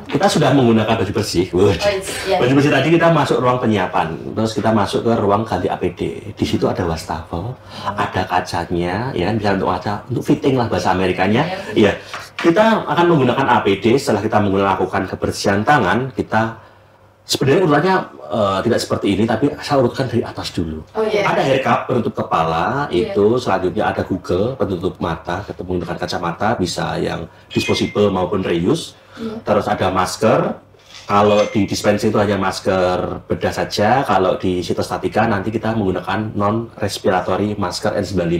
B: Kita sudah menggunakan baju bersih. Baju bersih tadi kita masuk ruang penyiapan, terus kita masuk ke ruang ganti APD. Di situ ada wastafel, ada kacanya, ya bisa untuk kaca, untuk fitting lah bahasa Amerikanya. Iya, kita akan menggunakan APD setelah kita melakukan kebersihan tangan. Kita sebenarnya urutannya tidak seperti ini, tapi saya urutkan dari atas dulu. Ada hair cup penutup kepala, itu selanjutnya ada Google penutup mata, ketemu dengan kacamata, bisa yang disposable maupun reuse. Terus ada masker. Kalau di dispenser itu hanya masker bedah saja. Kalau di sitostatika nanti kita menggunakan non respiratory masker N95.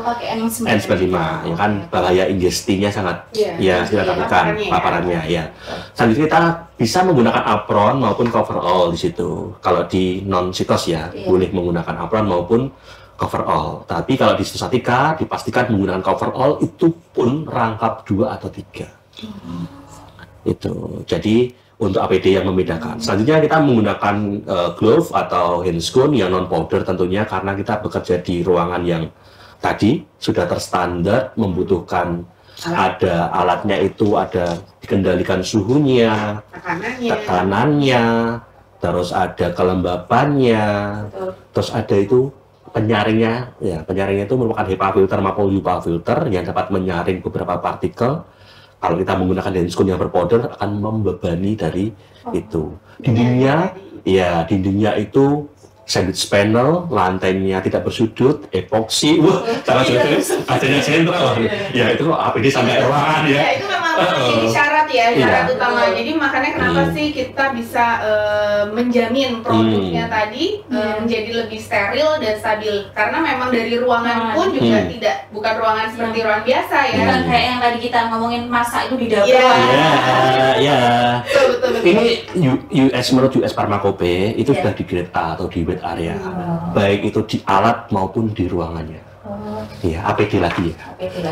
A: Pakai N95.
B: N95, ya kan bahaya ingestinya sangat ya kita lakukan paparannya ya. Selanjutnya kita bisa menggunakan apron maupun coverall di situ. Kalau di non sitos ya boleh menggunakan apron maupun coverall. Tapi kalau di sitostatika dipastikan menggunakan coverall itu pun rangkap 2 atau 3. Itu. Jadi untuk APD yang membedakan. Selanjutnya kita menggunakan glove atau handscoon yang non powder tentunya karena kita bekerja di ruangan yang tadi sudah terstandar membutuhkan
D: ada alatnya itu, ada dikendalikan suhunya, tekanannya, terus ada kelembapannya, terus ada itu penyaringnya. Ya, penyaringnya itu merupakan HEPA filter maupun UPA filter yang dapat menyaring beberapa partikel. Kalau kita menggunakan handscoon yang berpowder akan membebani dari itu. Dindingnya, ya dindingnya itu sandwich panel, lantainya tidak bersudut, epoksi, sangat jelas, adanya sentral, ya itu APD sampai ruangan ya.
C: Ya itu memang menjadi syarat ya, syarat utama. Jadi makanya kenapa sih kita bisa menjamin produknya tadi menjadi lebih steril dan stabil, karena memang dari ruangan pun juga bukan ruangan seperti ruangan biasa ya.
A: Bukan kayak yang tadi kita ngomongin masak itu di dapur.
D: Iya.
C: Betul.
D: Ini menurut US Pharmacope itu sudah di grade A atau di wet area, baik itu di alat maupun di ruangannya. Iya, APD lagi ya.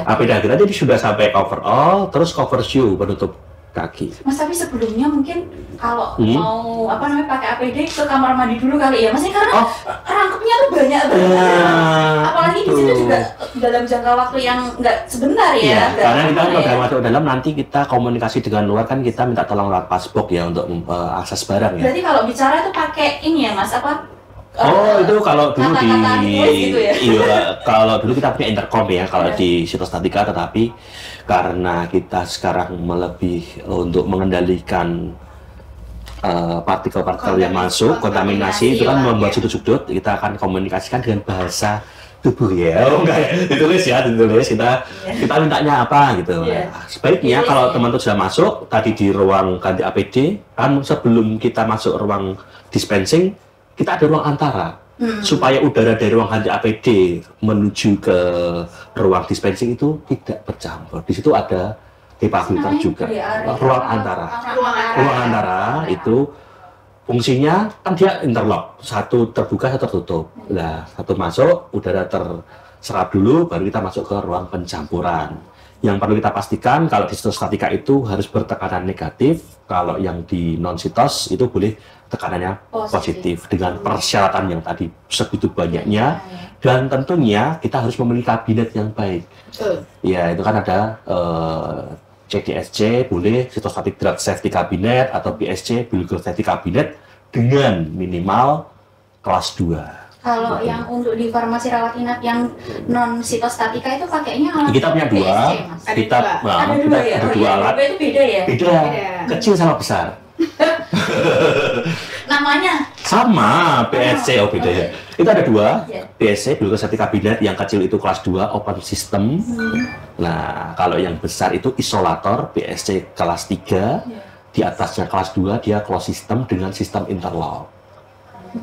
D: APD lagi tadi sudah sampai coverall, terus cover shoe penutup kaki.
A: Mas, tapi sebelumnya mungkin kalau mau pakai APD ke kamar mandi dulu kali ya, Mas, karena rangkapnya tuh banyak banget. Apalagi di situ juga dalam jangka waktu yang nggak sebentar ya.
D: Iya, karena kita kalau masuk dalam nanti kita komunikasi dengan luar kan kita minta tolong lewat pasbook ya untuk akses barang ya.
A: Berarti kalau bicara itu pakai ini ya, Mas,
D: itu kalau dulu
A: gitu ya?
D: Iya, kalau dulu kita punya intercom ya kalau di Sitostatika, tetapi karena kita sekarang lebih untuk mengendalikan partikel-partikel yang masuk, kontaminasi itu kan membuat sudut-sudut, kita akan komunikasikan dengan bahasa tubuh ya. Ditulis kita mintanya apa gitu. Sebaiknya kalau teman-teman sudah masuk tadi di ruang ganti APD, kan sebelum kita masuk ruang dispensing kita ada ruang antara supaya udara dari ruang ganti APD menuju ke ruang dispensing itu tidak bercampur. Di situ ada HEPA filter juga. Ruang antara itu fungsinya kan dia interlock, satu terbuka satu tertutup. Nah, satu masuk udara terserap dulu, baru kita masuk ke ruang pencampuran. Yang perlu kita pastikan kalau di sitostatika itu harus bertekanan negatif, kalau yang di non sitos itu boleh tekanannya positif dengan persyaratan yang tadi segitu banyaknya, dan tentunya kita harus memiliki kabinet yang baik. Ya itu kan ada CDSC boleh Cytostatic Drug Safety Cabinet atau BSC Biological Safety Cabinet dengan minimal kelas 2.
A: Kalau yang untuk di farmasi rawat inap yang non sitostatika itu pakainya alat
D: kita punya dua,
A: ada dua
D: alat.
A: Itu beda ya?
D: Beda. Kecil sama besar.
A: Namanya?
D: Sama, BSC, beda ya. Itu ada dua, BSC Biological Safety Cabinet, yang kecil itu kelas 2 open system. Nah, kalau yang besar itu isolator, BSC kelas 3. Di atasnya kelas 2 dia closed system dengan sistem interlock.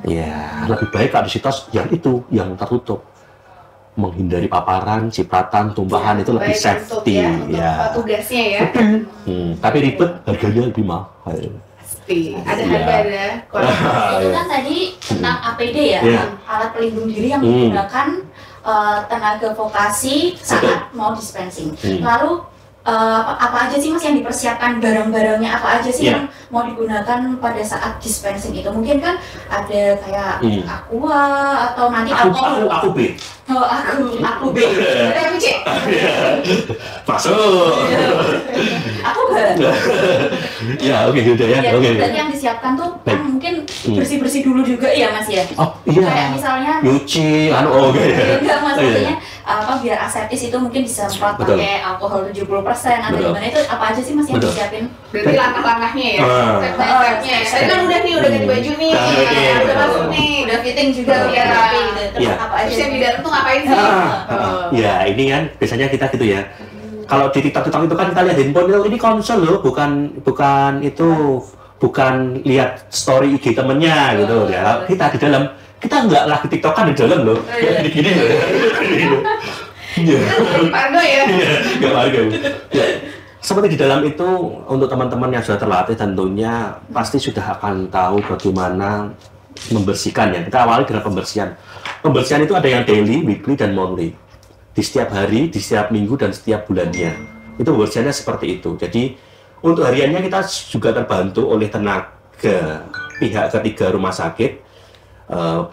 D: Ya, lebih baik kalau di sitos yang itu, yang tertutup, menghindari paparan, cipratan, tumpahan itu lebih safety ya.
C: Tugasnya ya.
D: Tapi ribet, harganya lebih mahal.
C: Pasti ada harga ada.
A: Itu kan tadi tentang APD ya, alat pelindung diri yang menggunakan tenaga vokasi saat mau dispensing. Lalu apa aja sih Mas yang dipersiapkan, barang-barangnya apa aja sih yang mau digunakan pada saat dispensing itu? Mungkin kan ada kayak aqua atau nanti
D: aku B.
A: Aku B.
C: Aku C.
D: Masuk.
C: Aku B.
D: Ya oke udah ya. Oke.
A: Berarti yang disiapkan tuh kan mungkin bersih-bersih dulu juga ya Mas ya?
D: Oh iya.
A: Kayak misalnya
D: nyuci,
A: enggak maksudnya biar aseptis itu mungkin disemprot pakai alkohol 70% atau gimana, itu apa aja sih Mas yang disiapin?
C: Berarti langkah-langkahnya ya, step-by-stepnya. Saya kan udah ganti baju nih, udah masuk nih, udah fitting juga biar rapi gitu. Terus apa aja yang di dalam tuh ngapain sih?
D: Ya ini kan biasanya kita gitu ya. Kalau di TikTok itu kan kita lihat handphone itu, ini konsol loh, bukan lihat story IG temennya gitu ya. Kita di dalam, kita nggak lagi TikTokan di dalam loh. Gini loh.
C: Pargo ya?
D: Nggak pargo. Seperti di dalam itu, untuk teman-teman yang sudah terlatih tentunya pasti sudah akan tahu bagaimana membersihkan ya. Kita awali dengan pembersihan. Pembersihan itu ada yang daily, weekly, dan monthly. Di setiap hari, di setiap minggu, dan setiap bulannya. Itu pembersihannya seperti itu. Jadi untuk hariannya kita juga terbantu oleh tenaga pihak ketiga rumah sakit.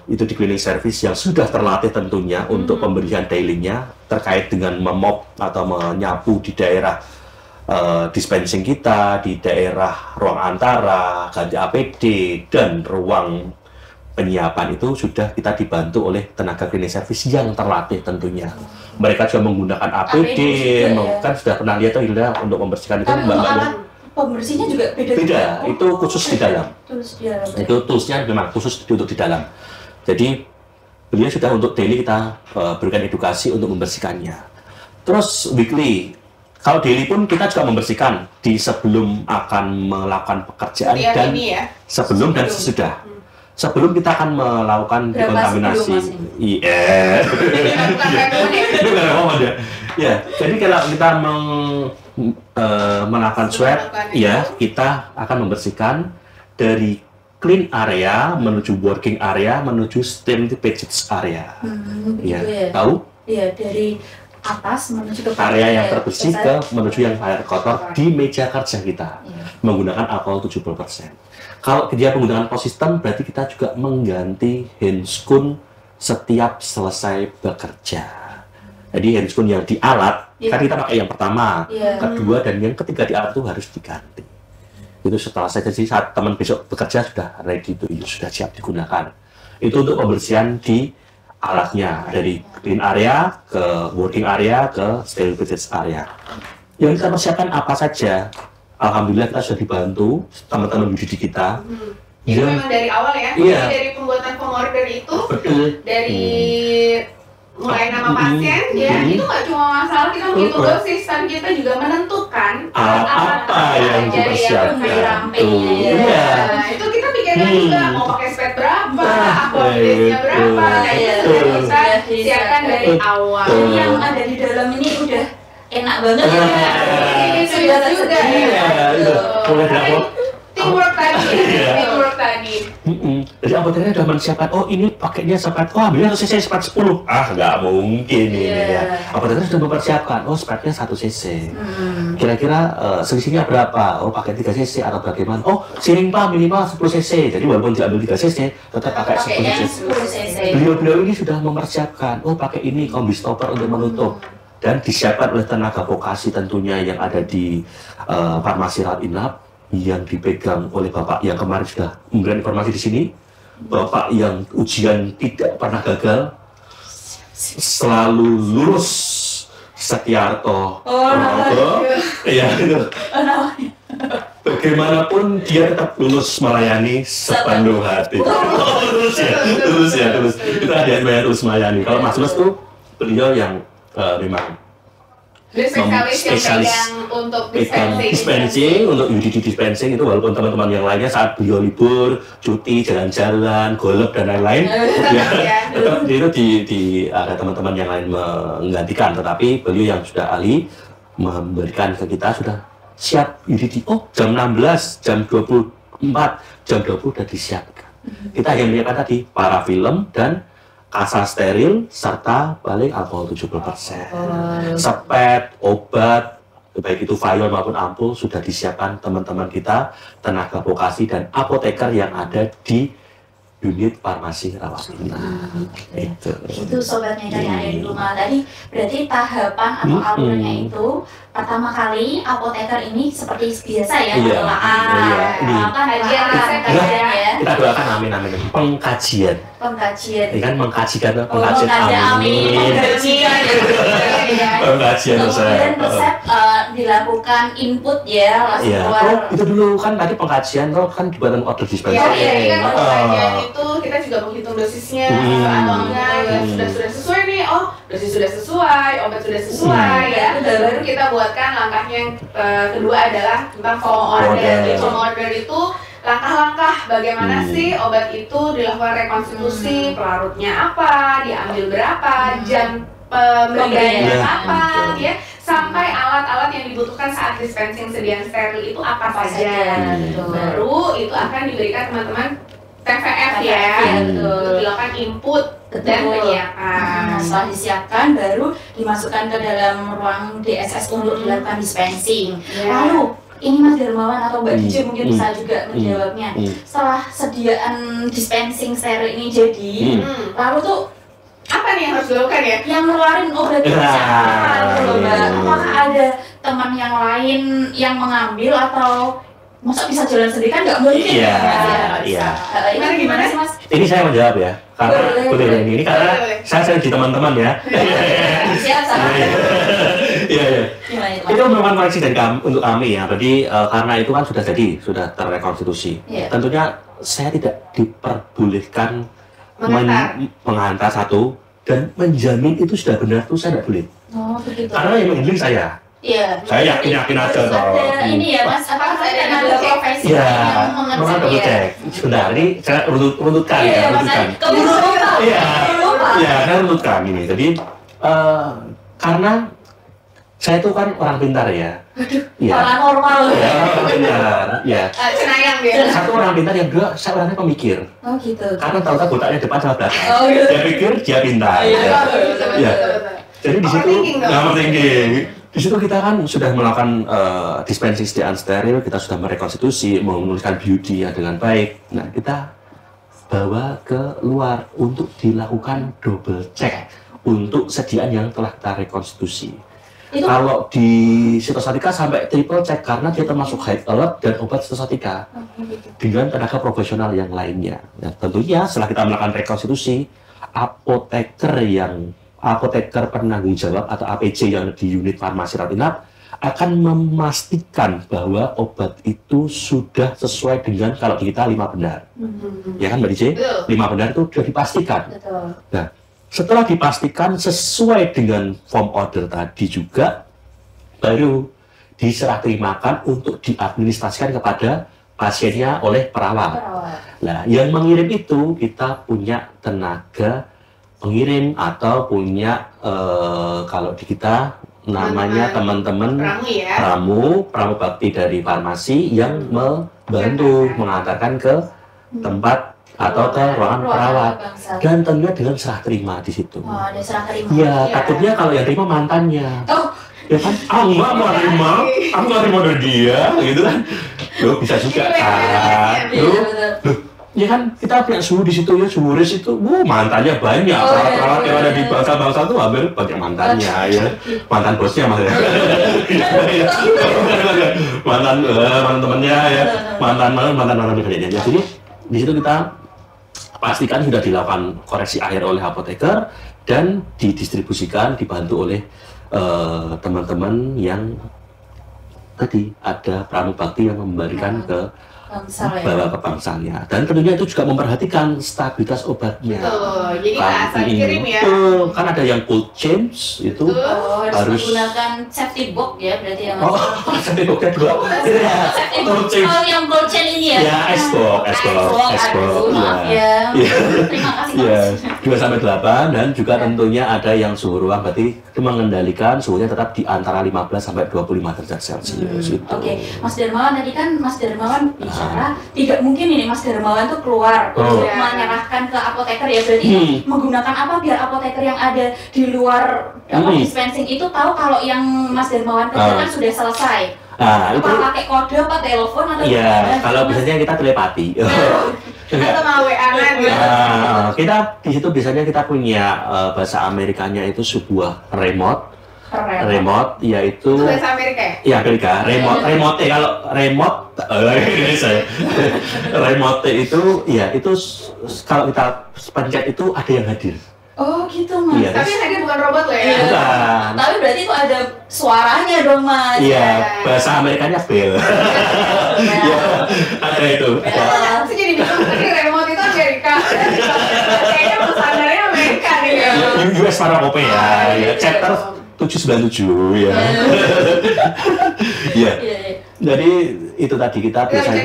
D: itu di cleaning service yang sudah terlatih tentunya untuk pemberian daily-nya terkait dengan memop atau menyapu di daerah dispensing kita, di daerah ruang antara, ganti APD, dan ruang penyiapan itu sudah kita dibantu oleh tenaga cleaning service yang terlatih tentunya. Mereka juga menggunakan APD, kan sudah pernah lihat tuh Hilda untuk membersihkan itu
A: Mbak. Pembersihnya juga beda.
D: Beda, itu khusus di dalam. Itu toolsnya memang khusus untuk di dalam. Jadi beliau sudah untuk daily kita berikan edukasi untuk membersihkannya. Terus weekly, kalau daily pun kita juga membersihkan di sebelum akan melakukan pekerjaan dan sebelum dan sesudah. Sebelum kita akan melakukan dekontaminasi. Iya. Ya, jadi kalau kita melakukan swab, ya kita akan membersihkan dari clean area menuju working area menuju steam package area. Ya, tahu?
A: Iya, dari atas menuju ke
D: area yang terbersih ke menuju yang kotor di meja kerja kita menggunakan alkohol 70%. Kalau dia menggunakan posistem, berarti kita juga mengganti handscoon setiap selesai bekerja. Jadi handscoon yang di alat, kan kita pakai yang pertama, kedua, dan yang ketiga di alat itu harus diganti. Itu setelah saya jadi saat teman besok bekerja sudah ready to use, sudah siap digunakan. Itu untuk pembersihan di alatnya, dari clean area ke working area ke sterile package area. Yang kita persiapkan apa saja? Alhamdulillah kita sudah dibantu teman-teman UDD kita.
C: Itu memang dari awal ya?
D: Iya.
C: Dari pembuatan pengorder itu,
D: betul.
C: Dari mulai nama pasien, ya itu nggak cuma masalah kita menghitung dosis, tapi kita juga menentukan
D: apa yang dipersiapkan.
C: Iya. Itu kita pikirkan juga mau pakai spek berapa, update-nya berapa, itu kita siapkan dari awal.
A: Yang ada di dalam ini udah enak banget ya.
C: Ini sudah juga ya. Teamwork tadi.
D: Jadi apotekernya sudah menyiapkan, oh ini pakainya spek, oh ambilnya 1 cc spek 10. Nggak mungkin ini ya. Apotekernya sudah mempersiapkan, oh speknya 1 cc. Kira-kira selisihnya berapa? Oh pakai 3 cc atau bagaimana? Oh siring pak minimal 10 cc. Jadi walaupun diambil 3 cc, tetap pakai 10 cc. Beliau-beliau ini sudah mempersiapkan, oh pakai ini kombi stopper untuk menutup. Dan disiapkan oleh tenaga vokasi tentunya yang ada di farmasi rawat inap, yang dipegang oleh Bapak yang kemarin sudah memberikan informasi di sini, Bapak yang ujian tidak pernah gagal, selalu lulus, Setiarto. Ya, bagaimanapun dia tetap lulus melayani sepenuh hati. Terus ya. Kita ada yang terus melayani. Kalau Mas Mas tuh beliau yang memang
C: spesialis yang untuk
D: dispensing, untuk UDD dispensing itu walaupun teman-teman yang lainnya saat beliau libur, cuti, jalan-jalan, golf dan lain-lain, tetap itu ada teman-teman yang lain menggantikan, tetapi beliau yang sudah ahli memberikan ke kita sudah siap UDD. Oh jam 16, jam 24, jam 20 sudah disiapkan. Kita yang menyiapkan tadi parafilm dan kasa steril serta balik alkohol 70%. Sepet, obat, baik itu vial maupun ampul sudah disiapkan teman-teman kita, tenaga vokasi dan apoteker yang ada di unit farmasi rawat inap.
A: Itu sobat Medan yang ada di rumah tadi. Berarti tahapan atau alurnya itu pertama kali apoteker ini seperti biasa ya, kajian ya.
D: Kita doakan amin. Pengkajian. Ini kan mengkajikan amin. Pengkajian
A: kemudian resep dilakukan input ya,
D: keluar. Itu dulu kan tadi pengkajian, kan dibuatan order dispensing.
C: Iya, kan pengkajian itu kita juga menghitung dosisnya atau enggak, sudah sesuai nih, dosis sudah sesuai, obat sudah sesuai ya. Baru kita buatkan langkahnya yang kedua adalah tentang form order. Form order itu langkah-langkah bagaimana sih obat itu dilakukan rekonstitusi, pelarutnya apa, diambil berapa, jam pemberiannya apa, ya, sampai alat-alat yang dibutuhkan saat dispensing sediaan steril itu apa saja. Baru itu akan diberikan teman-teman TVF ya, untuk dilakukan input dan penyiapan.
A: Setelah disiapkan baru dimasukkan ke dalam ruang DSS untuk dilakukan dispensing. Lalu ini Mas Dermawan atau Mbak DJ mungkin bisa juga menjawabnya. Setelah sediaan dispensing steril ini jadi, lalu tuh
C: apa nih yang harus dilakukan ya?
A: Yang ngeluarin obat itu siapa gitu Mbak? Apakah ada teman yang lain yang mengambil atau masa bisa jalan sendiri kan nggak mungkin?
D: Iya.
A: Gimana sih Mas?
D: Ini saya menjawab ya, karena ini karena saya di teman-teman ya.
A: Siap sama.
D: Iya. Itu merupakan koreksi dari untuk kami ya. Jadi karena itu kan sudah terrekonstitusi. Tentunya saya tidak diperbolehkan menghantar satu dan menjamin itu sudah benar itu saya tidak boleh.
A: Oh begitu.
D: Karena yang handling saya.
A: Iya.
D: Saya yakin aja toh.
A: Ini ya Mas, apakah saya ada profesi
D: yang
A: mengecek ya?
D: Cek. Sebentar, ini saya runtutkan ya, runtutkan.
A: Keburu lupa.
D: Iya. Iya, saya runtutkan ini. Jadi karena saya itu kan orang pintar ya.
A: Iya. Orang normal.
D: Ya, orang pintar. Ya.
C: Cenayang dia.
D: Satu orang pintar, yang kedua saya orangnya pemikir.
A: Oh gitu.
D: Karena tahu-tahu botaknya depan sama belakang.
A: Oh gitu.
D: Dia pikir dia pintar. Iya. Jadi di situ overthinking. Di situ kita kan sudah melakukan dispensing sediaan steril, kita sudah merekonstitusi, menuliskan beauty-nya dengan baik. Nah, kita bawa ke luar untuk dilakukan double check untuk sediaan yang telah kita rekonstitusi. Kalau di sitostatika sampai triple check karena dia termasuk high alert dan obat sitostatika dengan tenaga profesional yang lainnya. Nah, tentunya setelah kita melakukan rekonstitusi, apoteker penanggung jawab atau APJ yang di unit farmasi rawat inap akan memastikan bahwa obat itu sudah sesuai dengan kalau di kita 5 benar. Ya kan Mbak DJ? 5 benar itu sudah dipastikan.
A: Betul.
D: Nah, setelah dipastikan sesuai dengan form order tadi juga, baru diserah terimakan untuk diadministrasikan kepada pasiennya oleh perawat. Nah, yang mengirim itu kita punya tenaga pengirim atau punya kalau di kita namanya teman-teman pramu bakti dari farmasi yang membantu mengantarkan ke tempat atau ke ruangan perawat dan tentunya dengan serah terima di situ.
A: Oh, ada serah terima.
D: Ya, takutnya kalau yang terima mantannya.
A: Oh.
D: Ya kan, enggak mau terima, aku nggak terima dari dia, gitu kan. Loh, bisa juga kan. Loh, ya kan kita punya suhu di situ ya, suhu ris itu, mantannya banyak. Perawat-perawat yang ada di bangsa-bangsa tuh hampir banyak mantannya ya. Mantan bosnya mas ya. mantan temennya ya, mantan pribadinya. Jadi di situ kita pastikan sudah dilakukan koreksi akhir oleh apoteker dan didistribusikan, dibantu oleh teman-teman yang tadi ada pramubakti yang memberikan ke bawa ke bangsanya, dan tentunya itu juga memperhatikan stabilitas obatnya.
C: Jadi nggak asal kirim ya.
D: Kan ada yang cold change itu
A: harus menggunakan safety box ya berarti ya Mas.
D: Safety boxnya dua.
A: Oh yang cold chain ini ya?
D: Ya, Xbox.
A: Ya. Terima kasih Mas.
D: 2-8 dan juga tentunya ada yang suhu ruang, berarti itu mengendalikan suhunya tetap di antara 15 sampai 25 derajat Celcius.
A: Oke, Mas Dermawan tadi kan Mas Dermawan bicara tidak mungkin ini Mas Dermawan tuh keluar untuk menyerahkan ke apoteker ya, berarti menggunakan apa biar apoteker yang ada di luar dispensing itu tahu kalau yang Mas Dermawan kerjakan sudah selesai.
D: Itu
A: pakai kode apa telepon atau
D: gimana? Kalau biasanya kita telepati.
C: Atau mau WA-an ya.
D: Kita di situ biasanya kita punya bahasa Amerikanya itu sebuah remote, yaitu
C: bahasa Amerika ya?
D: Iya, Amerika. Remote kalau remote itu ya itu kalau kita pencet itu ada yang hadir.
A: Oh gitu Mas.
D: Iya,
C: tapi yang hadir bukan robot loh ya?
D: Bukan.
A: Tapi berarti itu ada suaranya dong Mas.
D: Iya, bahasa Amerikanya bell. Iya, ada itu.
C: Saya jadi bingung, tadi remote itu Amerika. Kayaknya standarnya Amerika nih ya.
D: US Paramope ya, chapter 797 ya. Iya. Jadi itu tadi kita biasanya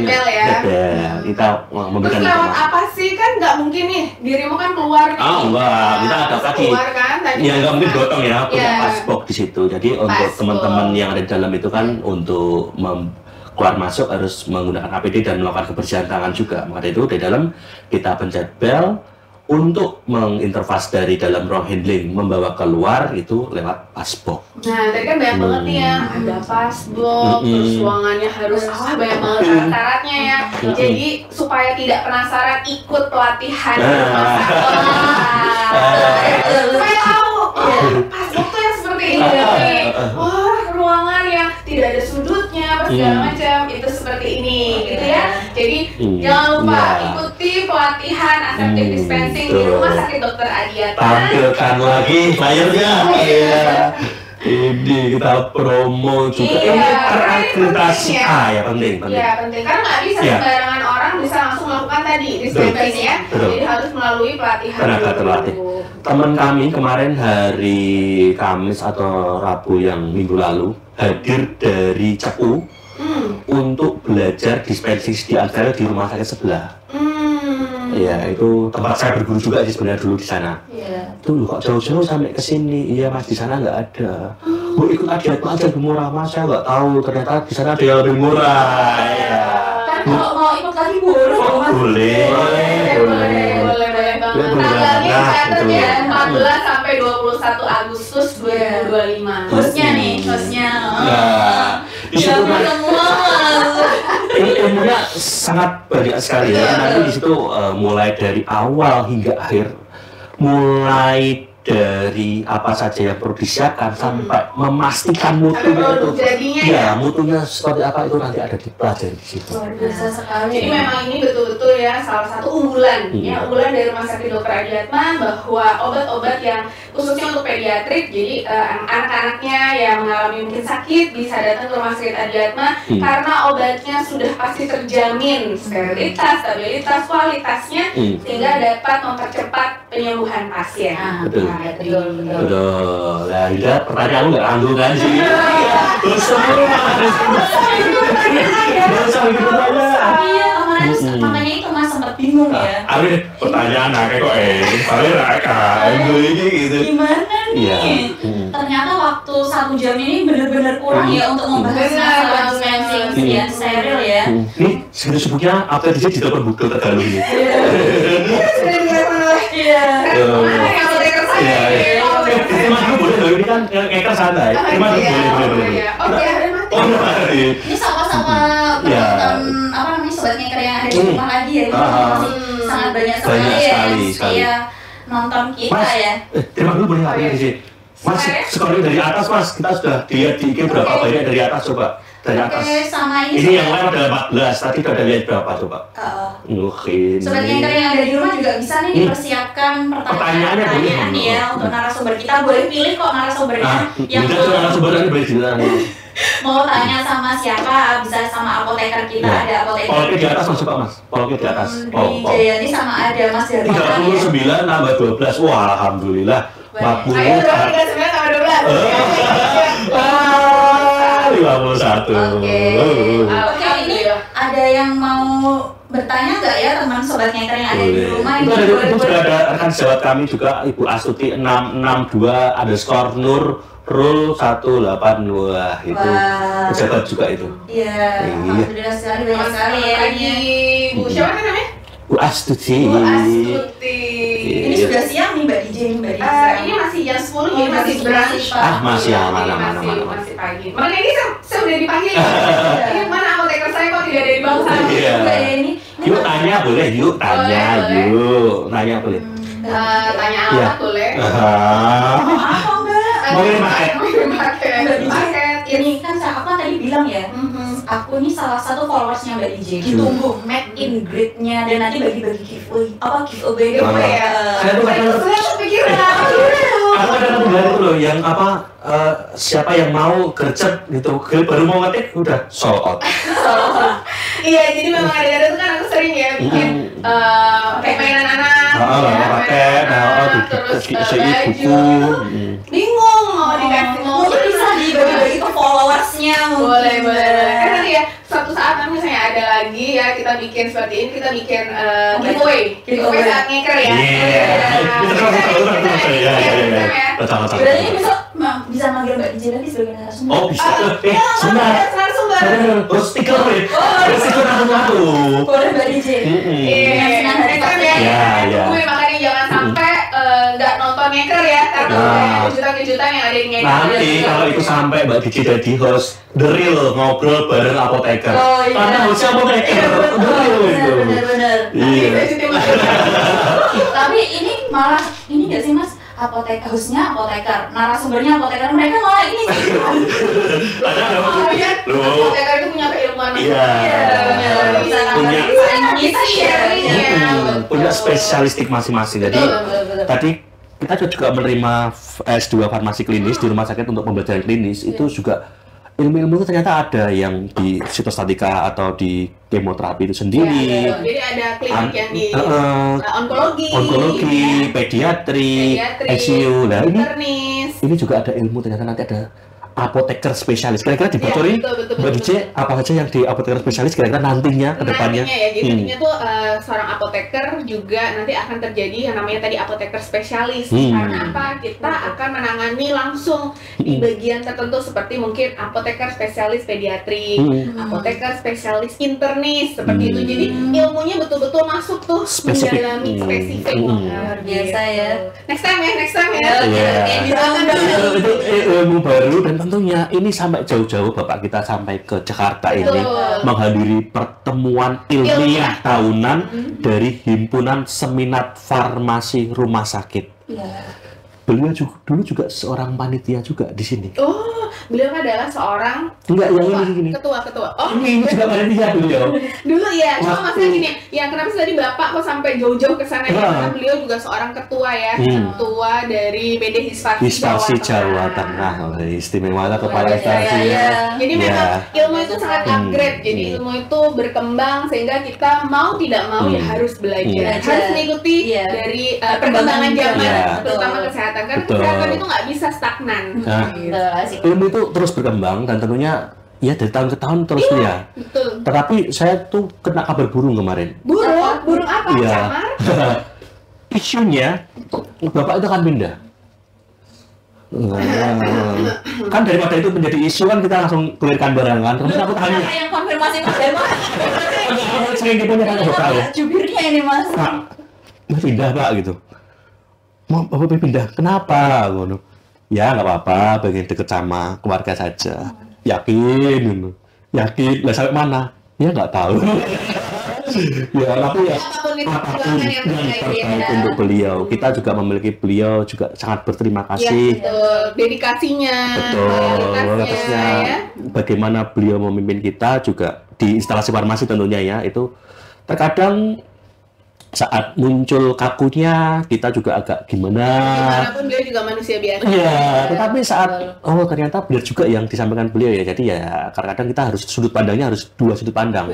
D: kita memberikan.
C: Terus lewat apa sih, kan nggak mungkin nih dirimu kan keluar nih.
D: Enggak, kita ada tadi.
C: Keluar kan tadi.
D: Ya nggak mungkin gotong ya, punya passbox di situ. Jadi untuk teman-teman yang ada di dalam itu kan untuk keluar masuk harus menggunakan APD dan melakukan kebersihan tangan juga. Maka itu di dalam kita pencet bel untuk menginterfase dari dalam ruang handling membawa keluar itu lewat passbox.
C: Nah, tadi kan banyak banget nih ya, ada passbox, terus ruangannya harus banyak banget syarat-syaratnya ya. Jadi supaya tidak penasaran ikut pelatihan supaya tahu passbox tuh yang seperti ini. Wah, ruangan yang tidak ada sudutnya, segala macam itu seperti ini, gitu ya. Jadi jangan lupa ikuti pelatihan aseptic dispensing di Rumah Sakit Dr. Adiatma.
D: Tampilkan lagi layarnya. Ini kita promo juga. Terakreditasi ya penting.
C: Iya penting karena nggak bisa sembarangan orang bisa langsung melakukan tadi dispensing ya. Jadi harus melalui pelatihan.
D: Tenaga terlatih. Teman kami kemarin hari Kamis atau Rabu yang minggu lalu hadir dari Cepu untuk belajar dispensing di Alvaro di rumah sakit sebelah. Iya, itu tempat saya berguru juga sih sebenarnya dulu di sana. Tuh kok jauh-jauh sampai ke sini. Iya Mas, di sana nggak ada. Bu ikut Adiatma aja lebih murah Mas, saya nggak tahu ternyata di sana ada yang lebih murah. Iya.
A: Kan kalau mau ikut lagi boleh.
C: Boleh banget. Tanggalnya saya ya 14 sampai 21 Agustus 2025.
A: Hostnya.
D: Di situ ilmunya sangat banyak sekali ya. Nanti di situ mulai dari awal hingga akhir, mulai dari apa saja yang perlu disiapkan sampai memastikan mutunya itu. Ya, mutunya seperti apa itu nanti ada dipelajari di situ.
C: Luar biasa sekali. Jadi memang ini betul-betul ya salah satu unggulan ya, unggulan dari Rumah Sakit Dr. Adiatma bahwa obat-obat yang khususnya untuk pediatrik, jadi anak-anaknya yang mengalami mungkin sakit bisa datang ke Rumah Sakit Adiatma karena obatnya sudah pasti terjamin sterilitas, stabilitas, kualitasnya sehingga dapat mempercepat penyembuhan pasien. Betul.
D: Nah, lihat pertanyaan nggak anggung kan sih? Terus semua.
A: Iya, makanya itu Mas sempat bingung ya.
B: Aduh, pertanyaan kayak kok gitu.
A: Gimana nih? Ternyata waktu 1 jam ini benar-benar kurang ya untuk membahas masalah dispensing sekian steril ya.
D: Ini sebenarnya apa dia di depan buku tergaluh ini? Terima dulu boleh loh, ini kan Eka santai. Terima dulu boleh.
C: Oke, ada mati.
A: Ini sama-sama penonton apa namanya sobat ngeker yang ada di rumah lagi ya. Ini masih sangat banyak sekali ya saya nonton kita ya.
D: Terima dulu boleh nggak di sini? Mas, scoring dari atas Mas, kita sudah lihat di IG berapa banyak dari atas coba. Dari atas.
A: Oke, sama ini.
D: Ini yang lain ada 14, tadi udah lihat berapa coba? Oke.
A: Sobat ngeker yang ada di rumah juga bisa nih dipersiapkan pertanyaan ya untuk narasumber kita. Boleh pilih kok narasumbernya yang
D: narasumbernya boleh dilihat.
A: Mau tanya sama siapa, bisa sama apoteker kita, ada apoteker.
D: Polke di atas Mas, coba Mas. Polke di atas.
A: Di Jayani sama ada Mas Darmawan
D: 39 tambah 12. Wah, alhamdulillah. 40.
C: Ayo 39 tambah 12.
D: 51.
A: Oke, ini ada yang mau bertanya nggak ya teman sobat ngeker yang ada di rumah?
D: Itu sudah ada rekan sejawat kami juga, Ibu Astuti 662_nur Rule 182 itu pejabat juga itu.
A: Iya. Alhamdulillah sekali banyak sekali ya ini.
C: Bu siapa namanya?
D: Bu Astuti.
A: Ini sudah siang nih Mbak DJ,
C: ini masih jam 10 jadi masih brunch.
D: Masih mana.
C: Masih pagi. Makanya ini saya udah dipanggil. Ini mana apoteker saya kok tidak ada di bangsa?
A: Ini
D: yuk tanya boleh, yuk tanya boleh.
C: Tanya apa boleh?
A: apa Mbak?
D: Mungkin
C: paket.
A: Ini kan aku tadi bilang ya, aku ini salah satu followersnya Mbak DJ. Ditunggu make in grade-nya dan nanti bagi-bagi giveaway.
C: Saya kepikiran.
D: Aku ada penggemar itu loh yang siapa yang mau gercep gitu, baru mau ngetik udah sold out.
C: Iya, jadi memang ada tuh kan aku sering ya bikin kayak mainan anak.
D: Terus buku.
C: Bingung mau dikasih
A: Mungkin bisa dibagi-bagi ke followersnya.
C: Boleh. Kan nanti ya suatu saat nanti misalnya ada lagi ya kita bikin seperti ini, kita bikin giveaway saat ngeker ya.
A: Berarti besok bisa manggil Mbak DJ lagi sebagai narasumber.
D: Oh bisa. Sebentar. Terus stiker nih. Stiker aku.
A: Boleh Mbak DJ.
C: Iya. Makanya jangan
D: Nanti kalau itu sampai Mbak Diji jadi host The Real ngobrol bareng apoteker. Karena hostnya apoteker. The Real itu.
A: Benar-benar.
D: Iya.
A: Tapi ini malah ini nggak sih Mas? Apoteker, hostnya apoteker, narasumbernya apoteker, mereka malah ini sih.
C: Apoteker itu punya keilmuan.
A: Iya.
D: Punya spesialistik masing-masing. Jadi tadi kita juga menerima S2 farmasi klinis di rumah sakit untuk pembelajaran klinis. Itu juga ilmu-ilmu itu ternyata ada yang di sitostatika atau di kemoterapi itu sendiri.
C: Jadi ada klinik yang di onkologi,
D: pediatri, ICU. Nah
C: internis.
D: ini juga ada ilmu, ternyata nanti ada apoteker spesialis. Kira-kira dibocorin Mbak Dije apa saja yang di apoteker spesialis kira-kira nantinya ke depannya?
C: Nantinya ya, jadi nantinya tuh seorang apoteker juga nanti akan terjadi yang namanya tadi apoteker spesialis. Karena apa? Kita akan menangani langsung di bagian tertentu seperti mungkin apoteker spesialis pediatri, apoteker spesialis internis seperti itu. Jadi ilmunya betul-betul masuk tuh mendalami spesifik.
A: Luar biasa ya.
C: Next time ya.
D: Itu ilmu baru dan tentunya ini sampai jauh-jauh Bapak kita sampai ke Jakarta ini menghadiri pertemuan ilmiah tahunan dari Himpunan Seminat Farmasi Rumah Sakit. Beliau dulu juga seorang panitia juga di sini.
C: Oh, beliau adalah seorang ketua. Oh,
D: ini juga panitia beliau.
C: Dulu ya, cuma maksudnya gini, ya kenapa sih tadi Bapak kok sampai jauh-jauh ke sana? Karena beliau juga seorang ketua ya, ketua dari PD Hisparsi
D: Jawa Tengah. Istimewa lah kepala instansi.
C: Jadi memang ilmu itu sangat upgrade. Jadi ilmu itu berkembang sehingga kita mau tidak mau ya harus belajar, harus mengikuti dari perkembangan zaman, terutama kesehatan. Karena kesehatan itu nggak bisa stagnan.
D: Ilmu itu terus berkembang dan tentunya ya dari tahun ke tahun terus ya. Tetapi saya tuh kena kabar burung kemarin.
C: Burung apa? Camar?
D: Isunya Bapak itu akan pindah. Kan daripada itu menjadi isu kan kita langsung clearkan barang kan. Terus aku tanya.
A: Yang konfirmasi Mas Dema.
D: Sering kita nyatakan Bapak.
A: Jubirnya ini Mas.
D: Pak, pindah Pak gitu. Mau Bapak pindah, kenapa? Ya nggak apa-apa, bagian deket sama keluarga saja. Yakin, yakin. Lah sampai mana? Ya nggak tahu. Ya tapi ya apapun yang terbaik untuk beliau. Kita juga memiliki beliau juga sangat berterima kasih.
C: Dedikasinya,
D: loyalitasnya. Bagaimana beliau memimpin kita juga di instalasi farmasi tentunya ya itu terkadang saat muncul kakunya kita juga agak
C: gimanapun beliau juga manusia biasa.
D: Iya, tetapi saat ternyata benar juga yang disampaikan beliau ya. Jadi ya kadang-kadang kita harus sudut pandangnya harus dua sudut pandang.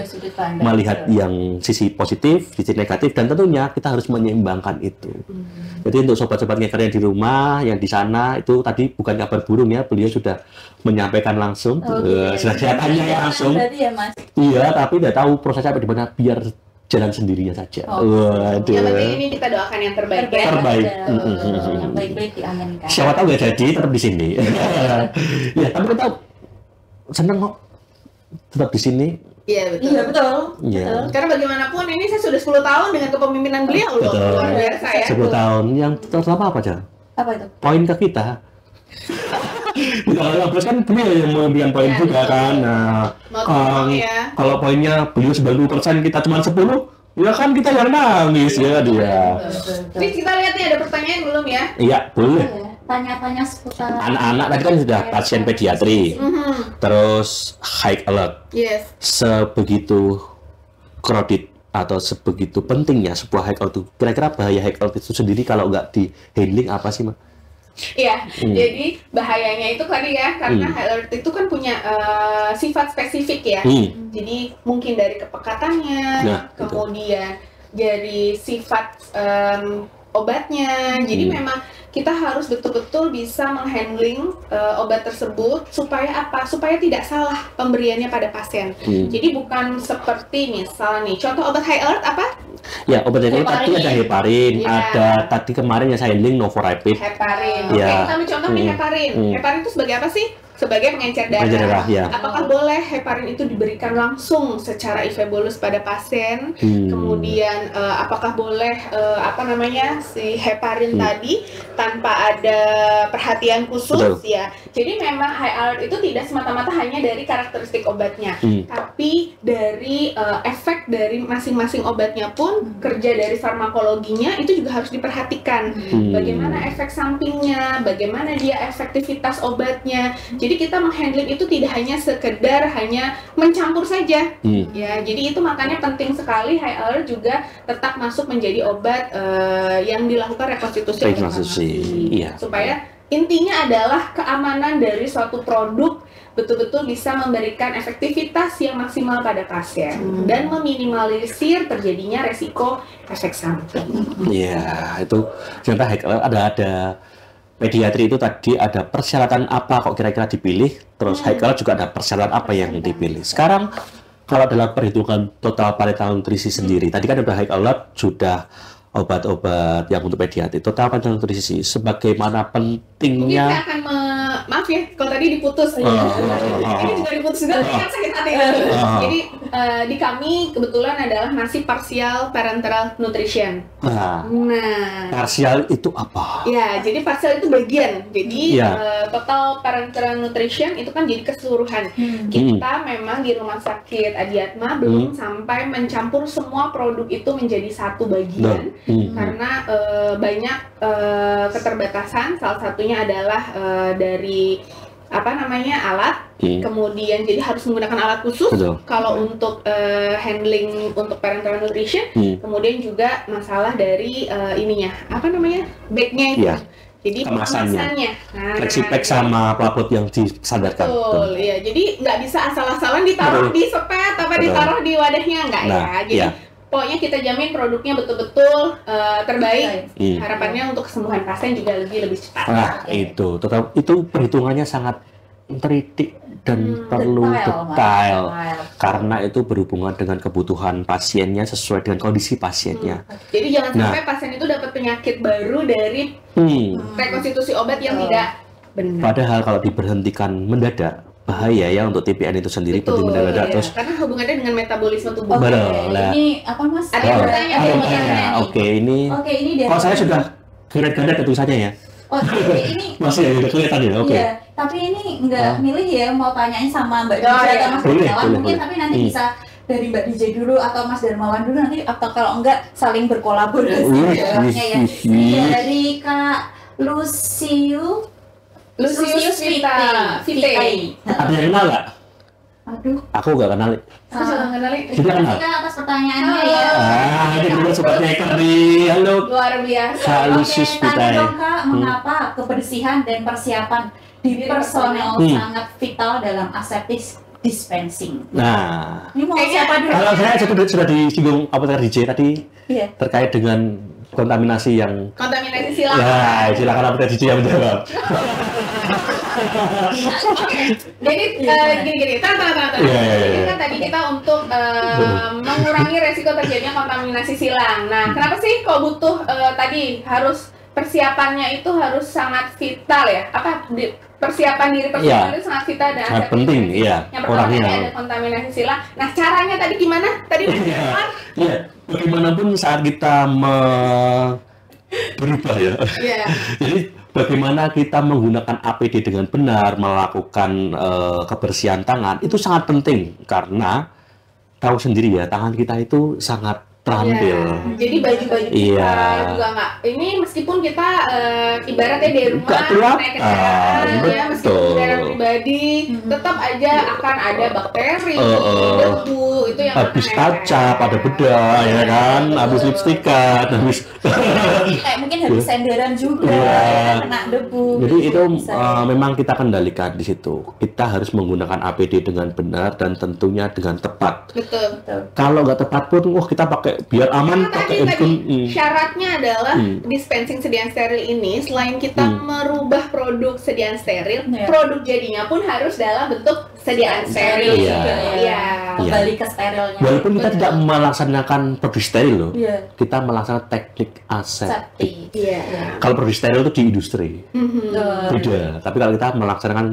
D: Melihat yang sisi positif, sisi negatif dan tentunya kita harus menyeimbangkan itu. Jadi untuk sobat-sobat ngeker yang di rumah, yang di sana itu tadi bukan kabar burung ya, beliau sudah menyampaikan langsung, sudah tanya langsung. Iya, tapi tidak tahu prosesnya apa di mana biar jalan sendirinya saja.
C: Waduh. Yang penting ini kita doakan yang terbaik.
A: Yang baik-baik diaminkan.
D: Siapa tahu nggak jadi tetap di sini. Ya, tapi kita seneng kok tetap di sini.
C: Iya betul.
A: Iya betul.
D: Iya.
C: Karena bagaimanapun ini saya sudah 10 tahun dengan kepemimpinan beliau loh. Luar biasa ya.
D: 10 tahun. Yang terutama apa aja?
A: Apa itu?
D: Poin ke kita. Kalau kan beliau yang memberikan poin juga kan. Nah, kalau poinnya beliau 90% kita cuma 10, ya kan kita yang nangis ya dia.
C: Ini kita lihat nih ada pertanyaan belum ya?
D: Iya, boleh.
A: Tanya-tanya seputar
D: Anak-anak tadi kan sudah pasien pediatri. Terus high alert.
C: Yes.
D: Sebegitu crowded atau sebegitu pentingnya sebuah high alert itu. Kira-kira bahaya high alert itu sendiri kalau nggak di handling apa sih, Mas?
C: Iya, jadi bahayanya itu tadi ya, karena high alert itu kan punya sifat spesifik ya. Jadi mungkin dari kepekatannya, kemudian dari sifat obatnya. Jadi memang kita harus betul-betul bisa menghandling obat tersebut supaya apa? Supaya tidak salah pemberiannya pada pasien. Jadi bukan seperti misal nih, contoh obat high alert apa?
D: Ya, obat ini tadi ada heparin, ada tadi kemarin yang saya handling Novorapid.
C: Heparin.
D: Ya.
C: Oke, kita ambil contoh nih heparin. Heparin itu sebagai apa sih? sebagai pengencer
D: Pengencer darah,
C: darah.
D: ya.
C: Apakah boleh heparin itu diberikan langsung secara IV-bolus pada pasien? Kemudian apakah boleh si heparin tadi tanpa ada perhatian khusus? Ya. Jadi memang high alert itu tidak semata-mata hanya dari karakteristik obatnya, tapi dari efek dari masing-masing obatnya pun, kerja dari farmakologinya itu juga harus diperhatikan. Bagaimana efek sampingnya, bagaimana dia efektivitas obatnya. Jadi kita menghandling itu tidak hanya sekedar hanya mencampur saja. Ya, jadi itu makanya penting sekali high alert juga tetap masuk menjadi obat yang dilakukan rekonstitusi.
D: Iya.
C: Supaya intinya adalah keamanan dari suatu produk betul-betul bisa memberikan efektivitas yang maksimal pada pasien dan meminimalisir terjadinya resiko efek samping.
D: Iya, itu contoh ada pediatri itu tadi ada persyaratan apa kok kira-kira dipilih, terus Haikal juga ada persyaratan apa yang dipilih. Sekarang kalau dalam perhitungan total parental nutrisi sendiri, tadi kan udah Haikal sudah obat-obat yang untuk pediatri, total parental nutrisi sebagaimana pentingnya.
C: Mungkin saya akan maaf ya, kalau tadi diputus. Ini juga diputus juga, kan sakit hati. Jadi di kami kebetulan adalah masih partial parenteral nutrition.
D: Nah, parsial itu apa?
C: Ya, jadi parsial itu bagian. Jadi total parenteral nutrition itu kan jadi keseluruhan. Kita memang di rumah sakit Adiatma belum sampai mencampur semua produk itu menjadi satu bagian. Karena banyak keterbatasan, salah satunya adalah dari alat, kemudian jadi harus menggunakan alat khusus. Kalau untuk handling untuk parenteral nutrition, kemudian juga masalah dari bagnya itu. Jadi kemasannya,
D: flexipack sama pelaput yang disandarkan.
C: Betul, ya. Jadi nggak bisa asal-asalan ditaruh di sepet apa ditaruh di wadahnya, nggak ya. Jadi pokoknya kita jamin produknya betul-betul terbaik. Harapannya untuk kesembuhan pasien juga lebih cepat.
D: Nah, itu perhitungannya sangat teliti dan perlu detail karena itu berhubungan dengan kebutuhan pasiennya sesuai dengan kondisi pasiennya.
C: Jadi jangan sampai pasien itu dapat penyakit baru dari rekonstitusi obat yang tidak benar.
D: Padahal kalau diberhentikan mendadak bahaya ya untuk TPN itu sendiri.
C: Betul,
D: mendadak terus
C: karena hubungannya dengan metabolisme tubuh.
A: Ini apa Mas?
C: Ada yang bertanya.
D: Oke, ini kalau saya sudah keret-keret tulisannya ya.
A: Ini
D: masih ya, udah kelihatan ya. Oke.
A: Iya, tapi ini nggak milih ya, mau tanyain sama Mbak DJ atau Mas Darmawan mungkin, tapi nanti bisa dari Mbak DJ dulu atau Mas Darmawan dulu nanti, atau kalau enggak saling berkolaborasi jawabnya ya. Dari Kak Lucius Vite.
D: Ada yang kenal nggak?
A: Aduh,
D: aku nggak kenal.
C: Aku juga kenal.
A: Terima kasih atas pertanyaannya ya.
D: Ini juga sobatnya nih. Halo.
C: Luar biasa.
D: Lucius Vite.
A: Tanya dong Kak, mengapa kebersihan dan persiapan di personel sangat vital dalam aseptic dispensing?
D: Nah,
A: ini mau siapa dulu?
D: Kalau saya sudah disinggung apoteker DJ tadi terkait dengan kontaminasi
C: silang.
D: Ya, silakan apoteker DJ yang menjawab.
C: Jadi gini, tahan. Ini kan tadi kita untuk mengurangi resiko terjadinya kontaminasi silang. Nah, kenapa sih kok butuh tadi harus persiapannya itu harus sangat vital ya? Persiapan diri personel itu sangat vital dan
D: sangat penting, iya.
C: Yang pertama ada kontaminasi silang. Nah, caranya tadi gimana? Tadi
D: bagaimanapun saat kita berubah ya. Jadi bagaimana kita menggunakan APD dengan benar, melakukan kebersihan tangan itu sangat penting karena tahu sendiri ya, tangan kita itu sangat terampil.
C: Jadi baju-baju kita juga nggak. Ini meskipun kita ibaratnya di rumah naik kendaraan ya, meskipun kendaraan pribadi, tetap aja akan ada bakteri, debu itu yang
D: habis kaca, pada bedah ya kan, habis lipstikan, habis
A: mungkin habis senderan juga, kena debu.
D: Jadi itu memang kita kendalikan di situ. Kita harus menggunakan APD dengan benar dan tentunya dengan tepat.
C: Betul.
D: Kalau nggak tepat pun, kita pakai biar aman, pakai
C: syaratnya adalah dispensing sediaan steril ini selain kita merubah produk sediaan steril, produk jadinya bajunya pun harus dalam bentuk sediaan steril.
D: Iya.
C: Iya.
A: Kembali ke sterilnya.
D: Walaupun kita tidak melaksanakan produksi steril loh,
A: Iya.
D: kita melaksanakan teknik aseptik.
C: Iya.
D: Kalau produksi steril itu di industri, beda. Tapi kalau kita melaksanakan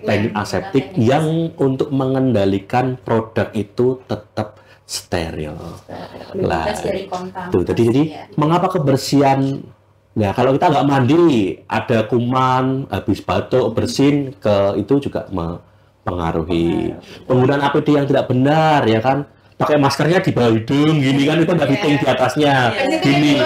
D: teknik aseptik yang untuk mengendalikan produk itu tetap steril. Lah,
A: Bebas dari kontak.
D: tuh, jadi mengapa kebersihan? Nah, kalau kita nggak mandi, ada kuman, habis batuk, bersin, itu juga mempengaruhi. Penggunaan APD yang tidak benar, ya kan? Pakai maskernya di bawah hidung, gini kan, itu nggak fitting di atasnya, gini.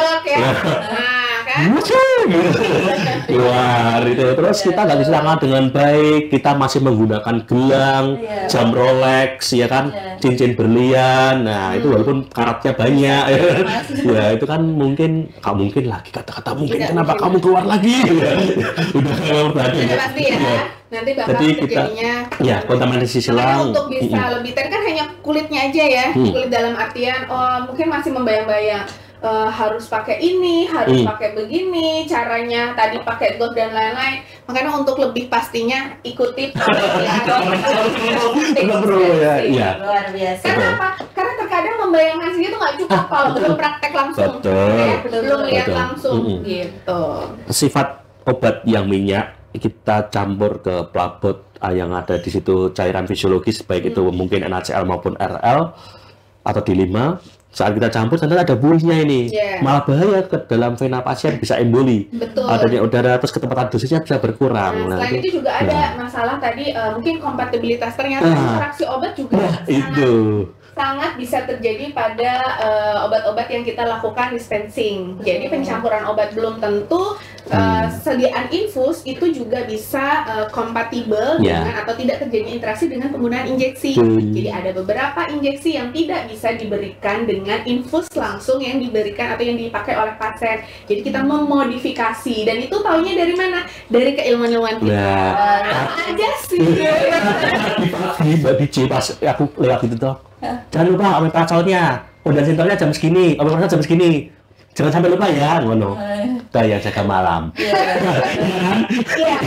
D: Luar itu. Terus kita nggak bisa tangan dengan baik, kita masih menggunakan gelang, jam Rolex, ya kan, cincin berlian. Nah, itu walaupun karatnya banyak, ya itu kan mungkin, nggak mungkin lagi kata-kata mungkin. Kenapa kamu keluar lagi? Udah berarti ya.
C: Pasti ya. Nanti bakal
D: Jadi kita,
C: terjadinya
D: kontaminasi silang.
C: untuk bisa lebih kan hanya kulitnya aja ya, kulit dalam artian mungkin masih membayang-bayang harus pakai ini, harus pakai begini, caranya tadi pakai glove dan lain-lain. Makanya untuk lebih pastinya ikuti
D: Iya.
A: Luar biasa.
C: Karena apa? Karena terkadang membayangkan sendiri itu nggak cukup kalau belum praktek langsung, belum lihat langsung gitu.
D: Sifat obat yang minyak kita campur ke pelabot yang ada di situ cairan fisiologis, baik itu mungkin NaCl maupun RL atau D5. Saat kita campur ternyata ada buihnya ini, malah bahaya ke dalam vena pasien, bisa emboli.
C: Betul.
D: Adanya udara, terus ketepatan dosisnya bisa berkurang.
C: Nah, selain itu juga ada masalah tadi mungkin kompatibilitas, ternyata interaksi obat juga sangat bisa terjadi pada obat-obat yang kita lakukan dispensing. Jadi pencampuran obat belum tentu sediaan infus itu juga bisa kompatibel dengan atau tidak terjadi interaksi dengan penggunaan injeksi. Jadi ada beberapa injeksi yang tidak bisa diberikan dengan infus langsung yang diberikan atau yang dipakai oleh pasien. Jadi kita memodifikasi, dan itu taunya dari mana? Dari keilmuan-ilmuwan kita. Aja sih.
D: Mbak Bici pas aku lewat itu tuh, jangan lupa ambil pacolnya, dan sentornya jam segini, ambil jam segini. Jangan sampai lupa ya, ngono. Daya jaga malam.
C: Iya.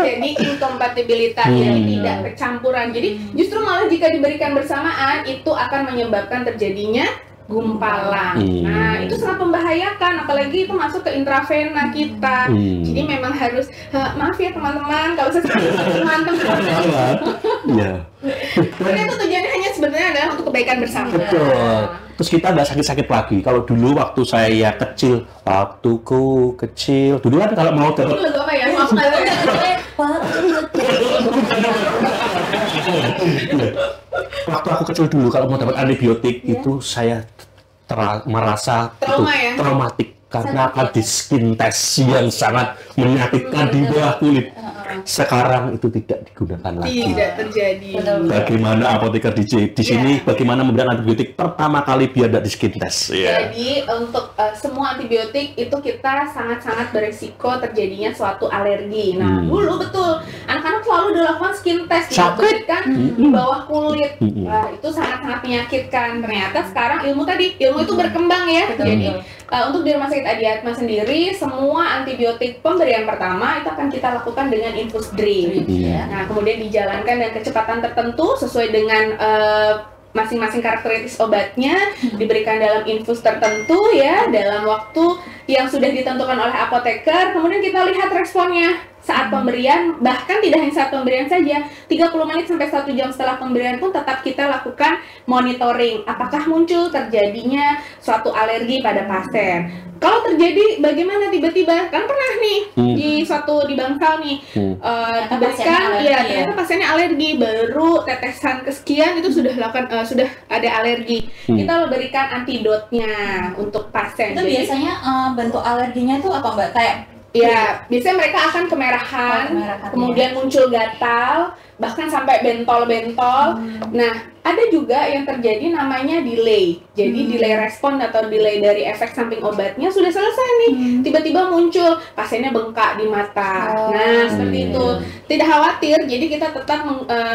C: Jadi inkompatibilitas, jadi tidak kecampuran. Jadi justru malah jika diberikan bersamaan itu akan menyebabkan terjadinya gumpalan. Nah, itu sangat membahayakan, apalagi itu masuk ke intravena kita. Jadi memang harus maaf ya teman-teman, kalau teman-teman.
D: Iya.
C: Karena itu tujuannya hanya sebenarnya adalah untuk kebaikan bersama.
D: Betul. Terus kita nggak sakit-sakit lagi. Kalau dulu waktu saya kecil, waktuku kecil, dulu kan kalau mau
C: Itu lagu apa ya? Maaf nggak
D: waktu aku kecil dulu kalau mau dapat antibiotik itu saya merasa
C: trauma,
D: itu traumatik karena akan di skin test yang sangat menyakitkan di bawah kulit. Sekarang itu tidak digunakan lagi.
C: Tidak terjadi.
D: Bagaimana apoteker di sini bagaimana memberikan antibiotik pertama kali biar tidak di skin test.
C: Jadi untuk semua antibiotik itu kita sangat-sangat berisiko terjadinya suatu alergi. Nah, dulu betul anak-anak selalu dilakukan skin test, diberikan di bawah kulit. Itu sangat-sangat menyakitkan. Ternyata sekarang ilmu itu berkembang ya. Jadi untuk di Rumah Sakit Adi Atma sendiri semua antibiotik pemberian pertama itu akan kita lakukan dengan infus drip. Nah, kemudian dijalankan dengan kecepatan tertentu sesuai dengan masing-masing karakteristik obatnya, diberikan dalam infus tertentu ya, dalam waktu yang sudah ditentukan oleh apoteker. Kemudian kita lihat responnya saat pemberian, bahkan tidak hanya saat pemberian saja, 30 menit sampai 1 jam setelah pemberian pun tetap kita lakukan monitoring apakah muncul terjadinya suatu alergi pada pasien. Kalau terjadi bagaimana tiba-tiba, kan pernah nih di bangsal nih diberikan ternyata pasiennya alergi, baru tetesan kesekian itu sudah ada alergi. Kita berikan antidotnya untuk pasien.
A: Itu biasanya bentuk alerginya itu apa Mbak? Kayak
C: biasanya mereka akan kemerahan, kemudian muncul gatal, bahkan sampai bentol-bentol. Nah, ada juga yang terjadi namanya delay. Jadi delay respon atau delay dari efek samping obatnya sudah selesai nih. Tiba-tiba muncul, pasiennya bengkak di mata. Nah, seperti itu. Tidak khawatir, jadi kita tetap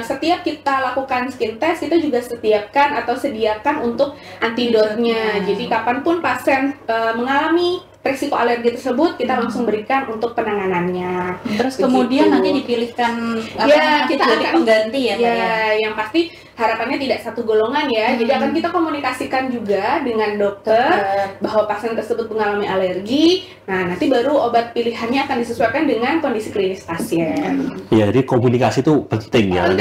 C: setiap kita lakukan skin test, kita juga sediakan untuk antidotnya. Jadi kapanpun pasien mengalami resiko alergi tersebut kita langsung berikan untuk penanganannya.
A: Terus kemudian nanti dipilihkan
C: ya, kita
A: jadi
C: akan
A: pengganti ya,
C: ya, yang pasti harapannya tidak satu golongan ya. Jadi akan kita komunikasikan juga dengan dokter bahwa pasien tersebut mengalami alergi. Nah, nanti baru obat pilihannya akan disesuaikan dengan kondisi klinis pasien.
D: Ya, jadi komunikasi itu penting ya.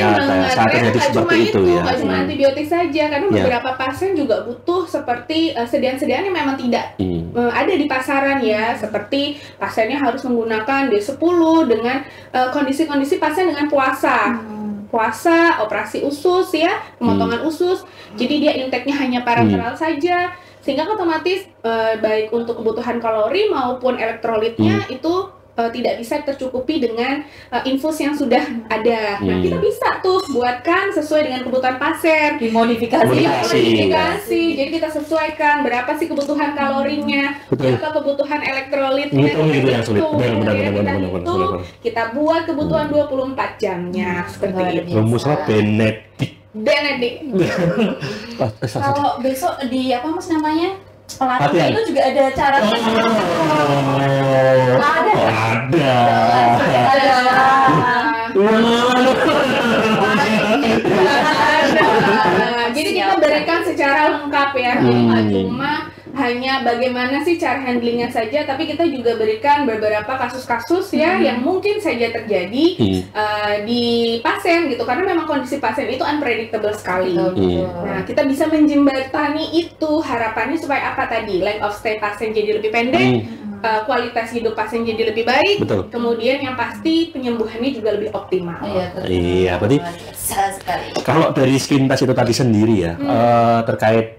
D: Saat terjadi seperti itu ya.
C: Nggak cuma antibiotik saja, karena beberapa pasien juga butuh seperti sediaan-sediaan yang memang tidak ada di pasaran ya, seperti pasiennya harus menggunakan D10 dengan kondisi-kondisi pasien dengan puasa, operasi usus ya, pemotongan usus. Jadi dia intake-nya hanya parenteral saja, sehingga otomatis baik untuk kebutuhan kalori maupun elektrolitnya itu tidak bisa tercukupi dengan infus yang sudah ada. Nah, kita bisa tuh buatkan sesuai dengan kebutuhan pasien.
A: Dimodifikasi.
C: Jadi kita sesuaikan berapa sih kebutuhan kalorinya, berapa kebutuhan elektrolitnya.
D: Itu yang sulit.
C: Kita buat kebutuhan 24 jamnya seperti itu.
D: Rumusnya Benedict.
A: Kalau besok di apa Mas namanya? Pelatih itu juga ada cara.
C: Jadi kita berikan secara lengkap ya, jadi nggak cuma hanya bagaimana sih cara handlingnya saja, tapi kita juga berikan beberapa kasus-kasus ya yang mungkin saja terjadi di pasien gitu, karena memang kondisi pasien itu unpredictable sekali. Nah, kita bisa menjembatani itu, harapannya supaya apa tadi, length of stay pasien jadi lebih pendek, kualitas hidup pasien jadi lebih baik. Kemudian yang pasti penyembuhannya juga lebih optimal.
D: Iya, berarti kalau dari skin test itu tadi sendiri ya, terkait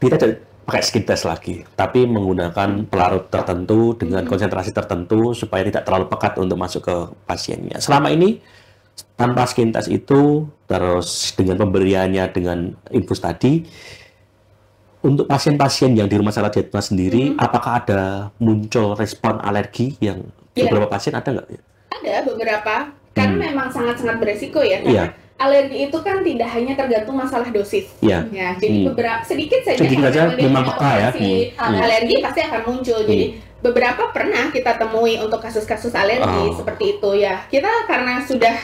D: kita pakai skin test lagi, tapi menggunakan pelarut tertentu dengan konsentrasi tertentu supaya tidak terlalu pekat untuk masuk ke pasiennya. Selama ini tanpa skin test itu, terus dengan pemberiannya dengan infus tadi, untuk pasien-pasien yang di rumah sakit Diatma sendiri, apakah ada muncul respon alergi yang beberapa pasien ada nggak?
C: Ada beberapa, karena memang sangat-sangat beresiko ya. Karena alergi itu kan tidak hanya tergantung masalah dosis. Ya, jadi beberapa sedikit saja
D: memang peka ya.
C: Alergi pasti akan muncul. Jadi beberapa pernah kita temui untuk kasus-kasus alergi seperti itu ya. Kita karena sudah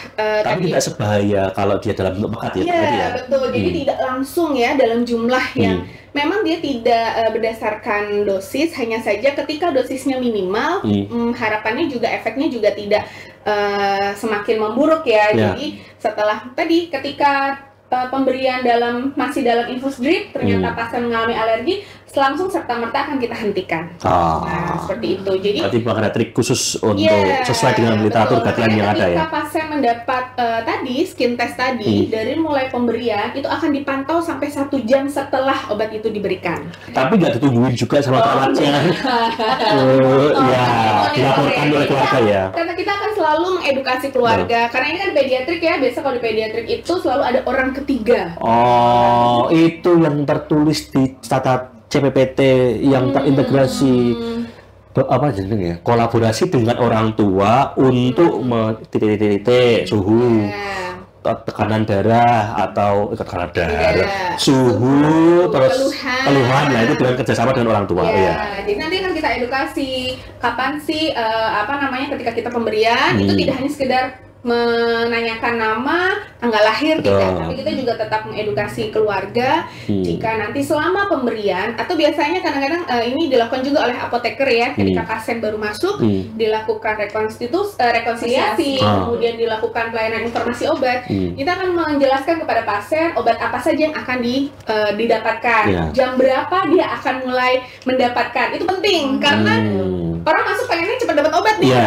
D: tapi tidak sebahaya kalau dia dalam bentuk pekat ya.
C: Iya, betul. Jadi tidak langsung ya dalam jumlah yang memang dia tidak berdasarkan dosis, hanya saja ketika dosisnya minimal, harapannya juga efeknya juga tidak semakin memburuk ya. Jadi setelah tadi ketika pemberian masih dalam infus drip, ternyata pasien mengalami alergi, langsung serta-merta akan kita hentikan. Nah, seperti itu. Jadi
D: berarti bakal ada trik khusus untuk sesuai dengan literatur guideline yang ada ya.
C: Ketika pasien mendapat tadi skin test tadi, dari mulai pemberian itu akan dipantau sampai 1 jam setelah obat itu diberikan.
D: Tapi nggak ditungguin juga sama alatnya. Ya, dilaporkan oleh keluarga ya.
C: Karena kita akan selalu mengedukasi keluarga. Karena ini kan pediatrik ya, biasa kalau di pediatrik itu selalu ada orang ketiga.
D: Oh, itu yang tertulis di catat CPPT yang terintegrasi apa jadinya kolaborasi dengan orang tua untuk titik suhu, tekanan darah atau tekanan darah, suhu, terus keluhan, nah itu dengan kerjasama dengan orang tua.
C: Jadi nanti akan kita edukasi kapan sih ketika kita pemberian itu tidak hanya sekedar menanyakan nama, tanggal lahir tidak, tapi kita juga tetap mengedukasi keluarga jika nanti selama pemberian, atau biasanya kadang-kadang ini dilakukan juga oleh apoteker ya, ketika pasien baru masuk dilakukan rekonsiliasi, kemudian dilakukan pelayanan informasi obat, kita akan menjelaskan kepada pasien obat apa saja yang akan didapatkan, jam berapa dia akan mulai mendapatkan, itu penting karena orang masuk pengennya cepat dapat obat nih.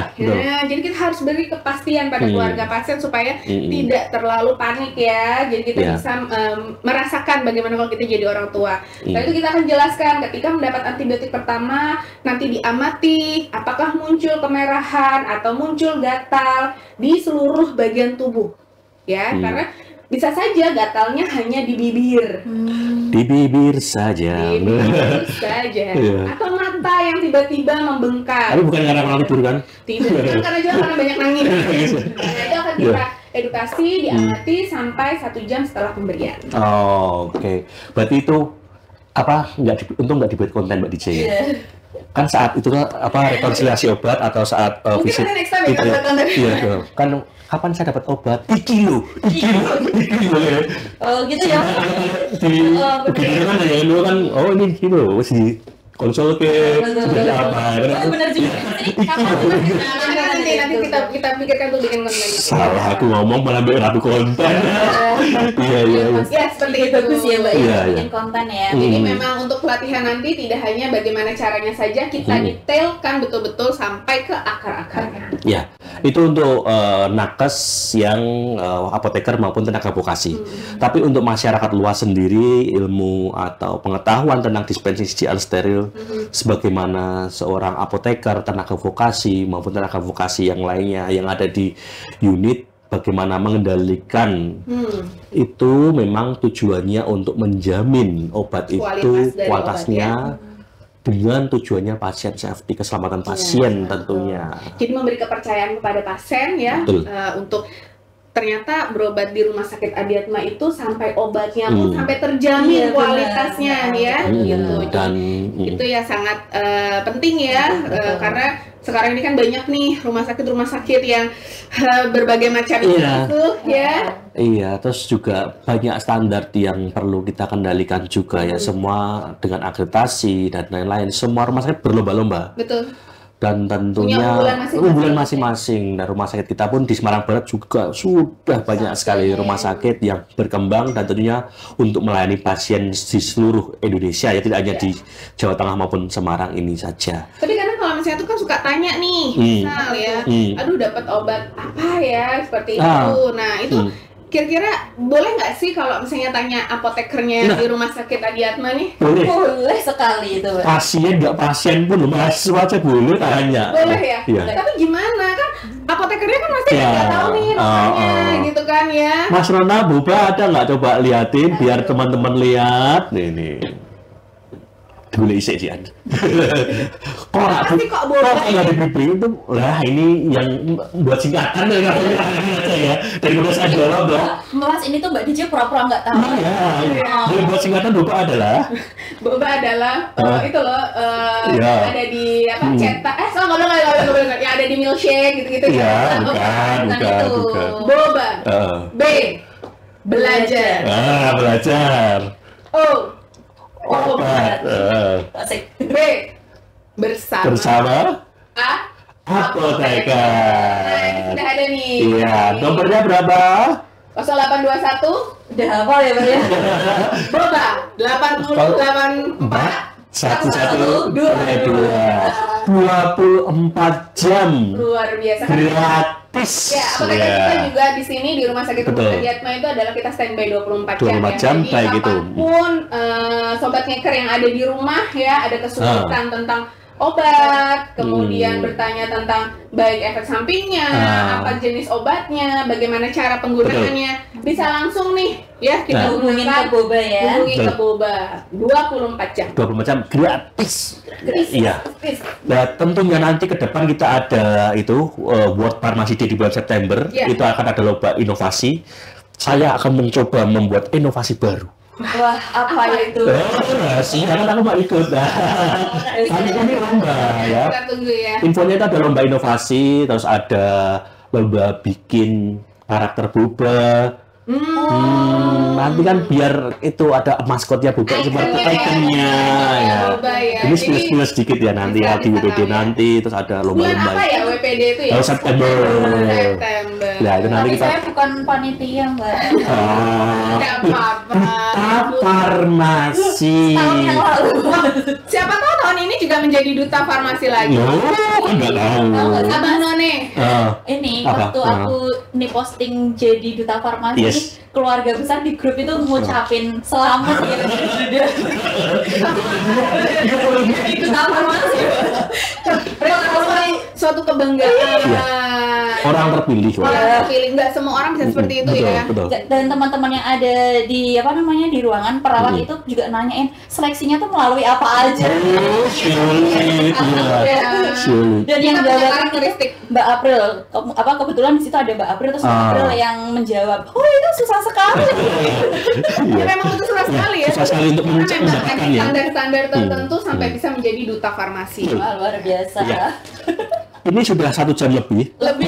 C: Jadi kita harus beri kepastian pada keluarga pasien supaya tidak terlalu panik ya. Jadi kita bisa merasakan bagaimana kalau kita jadi orang tua. Setelah itu kita akan jelaskan ketika mendapat antibiotik pertama, nanti diamati apakah muncul kemerahan atau muncul gatal di seluruh bagian tubuh. Ya, karena bisa saja gatalnya hanya di bibir.
D: Di bibir saja.
C: Atau mata yang tiba-tiba membengkak.
D: Tapi bukan karena malam tidur kan?
C: Tidak, karena banyak nangis. Nah, itu akan kita edukasi, diamati sampai 1 jam setelah pemberian.
D: Oke. Berarti itu untung nggak dibuat konten Mbak DJ ya? kan saat itu kan rekonsiliasi obat atau saat visit
C: next time
D: itu iya kan kapan saya dapat obat iki lo ya.
A: Oh gitu ya.
D: Begitu kan ya lu kan ini kilo si konsol ke seperti apa
A: Benar juga.
C: Nanti kita pikirkan tuh bikin konten.
D: Salah aku ngomong malah rapi konten. Iya.
C: Ya seperti itu.
A: Bagus ya Mbak
D: Iya.
A: bikin konten ya.
C: Jadi memang untuk pelatihan nanti tidak hanya bagaimana caranya saja, kita detailkan betul-betul sampai ke akar-akarnya.
D: Ya, itu untuk nakes yang apoteker maupun tenaga vokasi. Tapi untuk masyarakat luas sendiri, ilmu atau pengetahuan tentang dispensasi steril, sebagaimana seorang apoteker, tenaga vokasi maupun tenaga vokasi yang lainnya yang ada di unit, bagaimana mengendalikan itu memang tujuannya untuk menjamin obat kualitasnya dengan tujuannya pasien safety, keselamatan pasien tentunya.
C: Jadi memberi kepercayaan kepada pasien ya untuk ternyata berobat di rumah sakit Adiatma itu sampai obatnya pun sampai terjamin kualitasnya ya gitu.
D: Dan
C: itu ya sangat penting ya karena sekarang ini kan banyak nih rumah sakit yang berbagai macam itu ya.
D: Iya, terus juga banyak standar yang perlu kita kendalikan juga ya, semua dengan akreditasi dan lain-lain. Semua rumah sakit berlomba-lomba.
C: Betul.
D: Dan tentunya unggulan masing-masing. Dan rumah sakit kita pun di Semarang Barat juga sudah banyak sekali rumah sakit yang berkembang dan tentunya untuk melayani pasien di seluruh Indonesia ya, tidak hanya di Jawa Tengah maupun Semarang ini saja.
C: Tapi karena kalau misalnya itu kan suka tanya nih, misal ya, aduh dapat obat apa ya seperti itu. Nah itu kira-kira boleh nggak sih kalau misalnya tanya apotekernya di rumah sakit Adiatma nih?
A: Boleh sekali itu.
D: Pasien nggak pasien pun mahasiswa aja boleh tanya.
C: Boleh ya?
D: Iya.
C: Tapi gimana kan apotekernya kan pasti nggak tahu nih namanya gitu kan ya.
D: Mas Rona, boba ada nggak, coba liatin biar teman-teman lihat. Nih. Boleh isi sih Anda.
C: Kok boba
D: nggak di briefing itu lah, ini yang buat singkatan ya dari Mas Adoro dong.
A: Mas ini tuh Mbak DJ pura-pura nggak tahu.
D: Iya. Buat singkatan boba adalah
C: itu loh ada di apa cetak nggak yang ada di milkshake gitu
D: ya. Bukan.
C: Boba. B. Belajar.
D: Belajar.
C: Obat.
A: Asik.
C: B. Bersama. A.
D: Apoteker.
C: Nah, ini sudah ada nih.
D: Iya, nomornya berapa?
C: 0821.
A: Udah hafal ya Mbak ya?
C: Boba 8084
D: 1122 24 jam
C: luar biasa
D: gratis.
C: Ya, apoteker kita juga di sini di rumah sakit Adiatma itu adalah kita standby 24 jam.
D: 24 jam
C: Jadi
D: kayak gitu.
C: apapun sobat ngeker yang ada di rumah ya, ada kesulitan tentang obat, kemudian bertanya tentang baik efek sampingnya, apa jenis obatnya, bagaimana cara penggunaannya, bisa langsung nih ya kita
A: hubungin ke Boba ya.
C: Hubungin ke Boba 24 jam.
D: 24 jam gratis. Iya. Nah, tentunya nanti ke depan kita ada itu World Pharmacy Day di bulan September. Itu akan ada lomba inovasi. Saya akan mencoba membuat inovasi baru.
A: Wah, apa itu?
D: Rahasia, kan aku mau ikut. Ini lomba ya.
C: Kita tunggu ya.
D: Infonya itu ada lomba inovasi, terus ada lomba bikin karakter boba. Nanti kan biar itu ada maskotnya boba seperti ikonnya ya. Ini spill sedikit ya nanti ya di WPD nanti, terus ada lomba-lomba.
C: Bulan apa ya WPD itu ya?
D: September. Ya itu nanti kita.
A: Saya bukan panitia Mbak.
C: Nggak apa-apa.
D: Farmasi.
A: Tahun yang lalu.
C: Siapa tahu tahun ini juga menjadi duta farmasi lagi.
D: Enggak tahu.
C: Abang None.
A: Ini
D: Apa?
A: waktu aku nih posting jadi duta farmasi, keluarga besar di grup itu ngucapin selamat ya. Duta farmasi.
C: Suatu kebanggaan.
D: Orang terpilih.
C: Orang terpilih, nggak semua orang bisa seperti itu ya.
D: Betul.
A: Dan teman-teman yang ada di di ruangan perawat itu juga nanyain seleksinya tuh melalui apa aja.
D: Sulit.
A: Dan yang
C: punya
A: karakteristik Mbak April, kebetulan di situ ada Mbak April, terus Mbak April yang menjawab, oh itu susah sekali.
C: Ya memang itu susah sekali ya.
D: Susah sekali untuk
C: Karena memang ada
D: mendapatkan ya.
C: standar-standar tertentu sampai bisa menjadi duta farmasi.
A: Wah, luar biasa.
D: Iya. Ini sudah 1 jam lebih.
C: Lebih.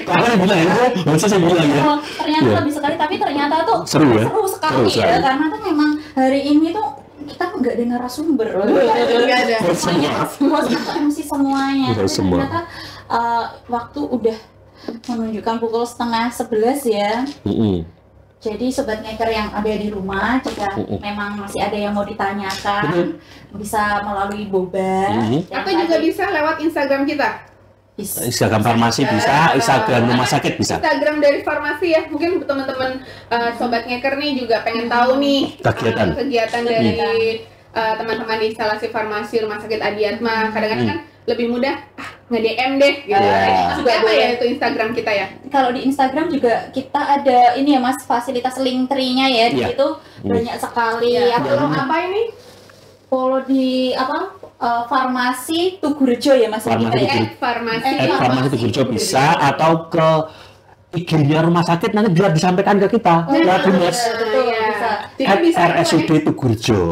D: Karena bilang ya, harusnya saya bilang ya.
A: Oh, ternyata
D: Iya.
A: lebih sekali, tapi ternyata tuh
D: Seru ya?
A: seru sekali
D: Seru
A: ya,
D: sekali.
A: karena tuh memang hari ini tuh kita nggak ada narasumber,
C: Nggak ada.
A: semuanya MC semuanya.
D: Bisa
A: Tapi
D: semua.
A: ternyata waktu udah menunjukkan pukul 10:30 ya. Jadi sobat ngeker yang ada di rumah, jika memang masih ada yang mau ditanyakan, bisa melalui boba.
C: Atau juga bisa lewat Instagram kita.
D: Instagram farmasi bisa, Instagram rumah sakit bisa.
C: Instagram dari farmasi ya. Mungkin teman-teman sobat ngeker nih juga pengen tahu nih kegiatan dari teman-teman di instalasi farmasi Rumah Sakit Adiatma. Kadang-kadang kan lebih mudah nge-DM deh gitu.
D: Iya.
C: Juga apa ya itu Instagram kita ya?
A: Kalau di Instagram juga kita ada ini ya Mas, fasilitas link tree-nya ya. Di
D: Iya.
A: situ banyak sekali.
C: Apa ini?
A: Follow di farmasi Tugurejo ya Mas
D: Farmasi
A: kita ya.
D: Tugurejo.
C: Farmasi.
D: Farmasi Tugurejo bisa, atau ke IG-nya rumah sakit nanti biar disampaikan ke kita. Lagi Mas.
A: Betul,
C: Iya.
A: bisa.
C: Jadi bisa
D: RSUD Tugurejo.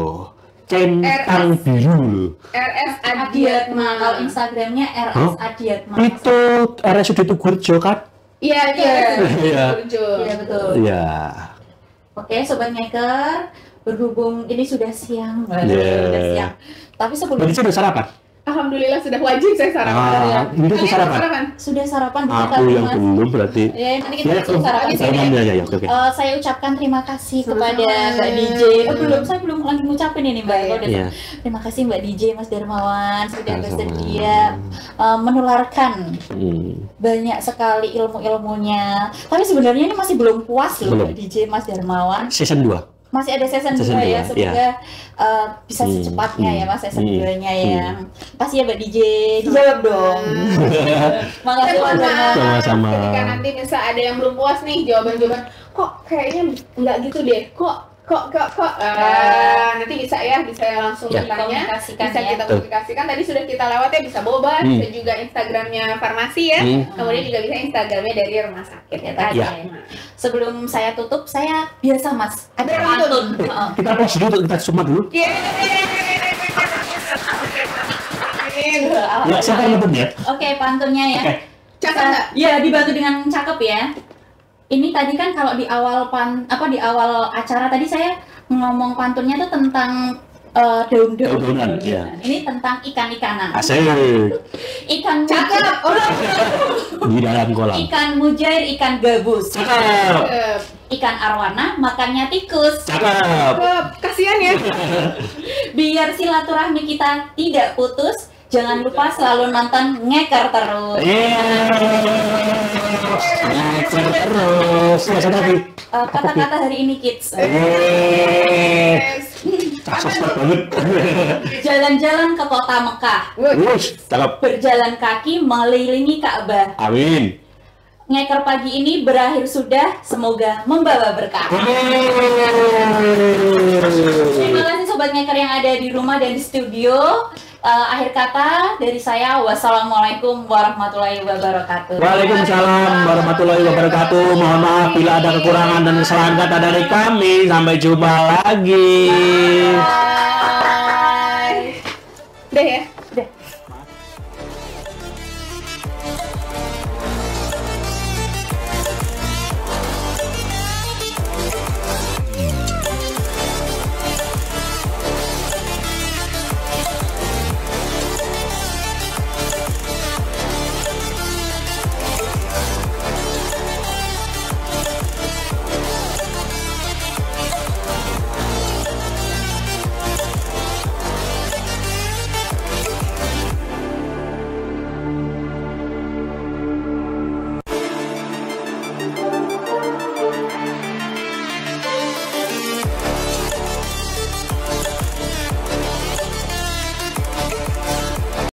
D: Centang biru.
C: RS
A: Adiatma. Kalau Instagramnya RS
D: Hah?
A: Adiatma.
D: Itu RSUD Tugurejo kan?
C: Iya,
A: Iya.
D: Iya.
A: Iya betul.
D: Iya.
A: Oke, sobat ngeker, berhubung ini sudah siang,
D: Yeah.
A: sudah siang. Tapi sebelum
D: Berarti sudah sarapan?
C: Alhamdulillah sudah wajib saya sarapan.
D: Ini tuh
C: Kalian
D: sarapan?
A: sudah sarapan di
D: Aku yang
A: Mas.
D: belum berarti.
A: Ya, nanti kita langsung sarapan.
D: Ya, oke.
A: Saya ucapkan terima kasih kepada
C: Sama-sama.
A: Mbak DJ. Saya belum lagi ngucapin ini Mbak.
C: Iya.
A: Udah,
D: Iya.
A: terima kasih Mbak DJ, Mas Darmawan sudah
D: Sama-sama.
A: bersedia menularkan
D: Hmm.
A: banyak sekali ilmu-ilmunya. Tapi sebenarnya ini masih belum puas loh
D: Belum.
A: Mbak DJ, Mas Darmawan.
D: Season 2.
A: Masih ada season
D: Season
A: 2 ya,
D: dua,
A: semoga bisa secepatnya ya Mas season 2-nya ya. Pasti ya Mbak DJ, dijawab dong. Makasih
C: Mohon
A: Mas
C: maaf,
A: Darmawan.
D: Sama-sama.
C: ketika nanti bisa ada yang belum puas nih jawaban-jawaban, kok kayaknya nggak gitu deh, kok nanti bisa langsung
D: Ya.
C: bertanya,
A: Komunikasikan
C: bisa
A: ya.
C: kita komunikasikan. Tadi sudah kita lewat ya, bisa boba, bisa juga Instagramnya farmasi ya, kemudian juga bisa Instagramnya dari rumah sakit ya tadi.
D: Ya.
A: Sebelum saya tutup, saya biasa Mas, ada pantun. Heeh.
D: Kita pause dulu, kita semua dulu. Ya, siapa yang ngebut ya?
A: Oke, pantunnya ya.
D: Oke.
C: Cakep nggak?
A: Ya, dibantu dengan cakep ya. Ini tadi kan kalau di awal di awal acara tadi saya ngomong pantunnya tuh tentang daun-daun.
D: Daun-daunan, iya.
A: Ini tentang ikan-ikanan.
D: Asik.
A: Ikan
C: Cakep.
D: Di dalam kolam.
A: Ikan mujair, ikan gabus.
D: Cakep.
A: Ikan arwana makannya tikus.
D: Cakep.
C: Kasihan ya.
A: Biar silaturahmi kita tidak putus, jangan lupa selalu nonton Ngeker terus.
D: Terus. Masa tadi.
A: Kata-kata hari ini kids.
D: Cakep banget.
A: Jalan-jalan ke kota Mekah.
D: Wush, cakep.
A: Berjalan kaki mengelilingi Ka'bah.
D: Amin.
A: Ngeker pagi ini berakhir sudah, semoga membawa berkah. Terima kasih sobat Ngeker yang ada di rumah dan di studio. Akhir kata dari saya, wassalamualaikum warahmatullahi wabarakatuh.
D: Waalaikumsalam warahmatullahi wabarakatuh. Mohon maaf bila ada kekurangan dan kesalahan kata dari kami. Sampai jumpa lagi.
C: Bye. Udah ya.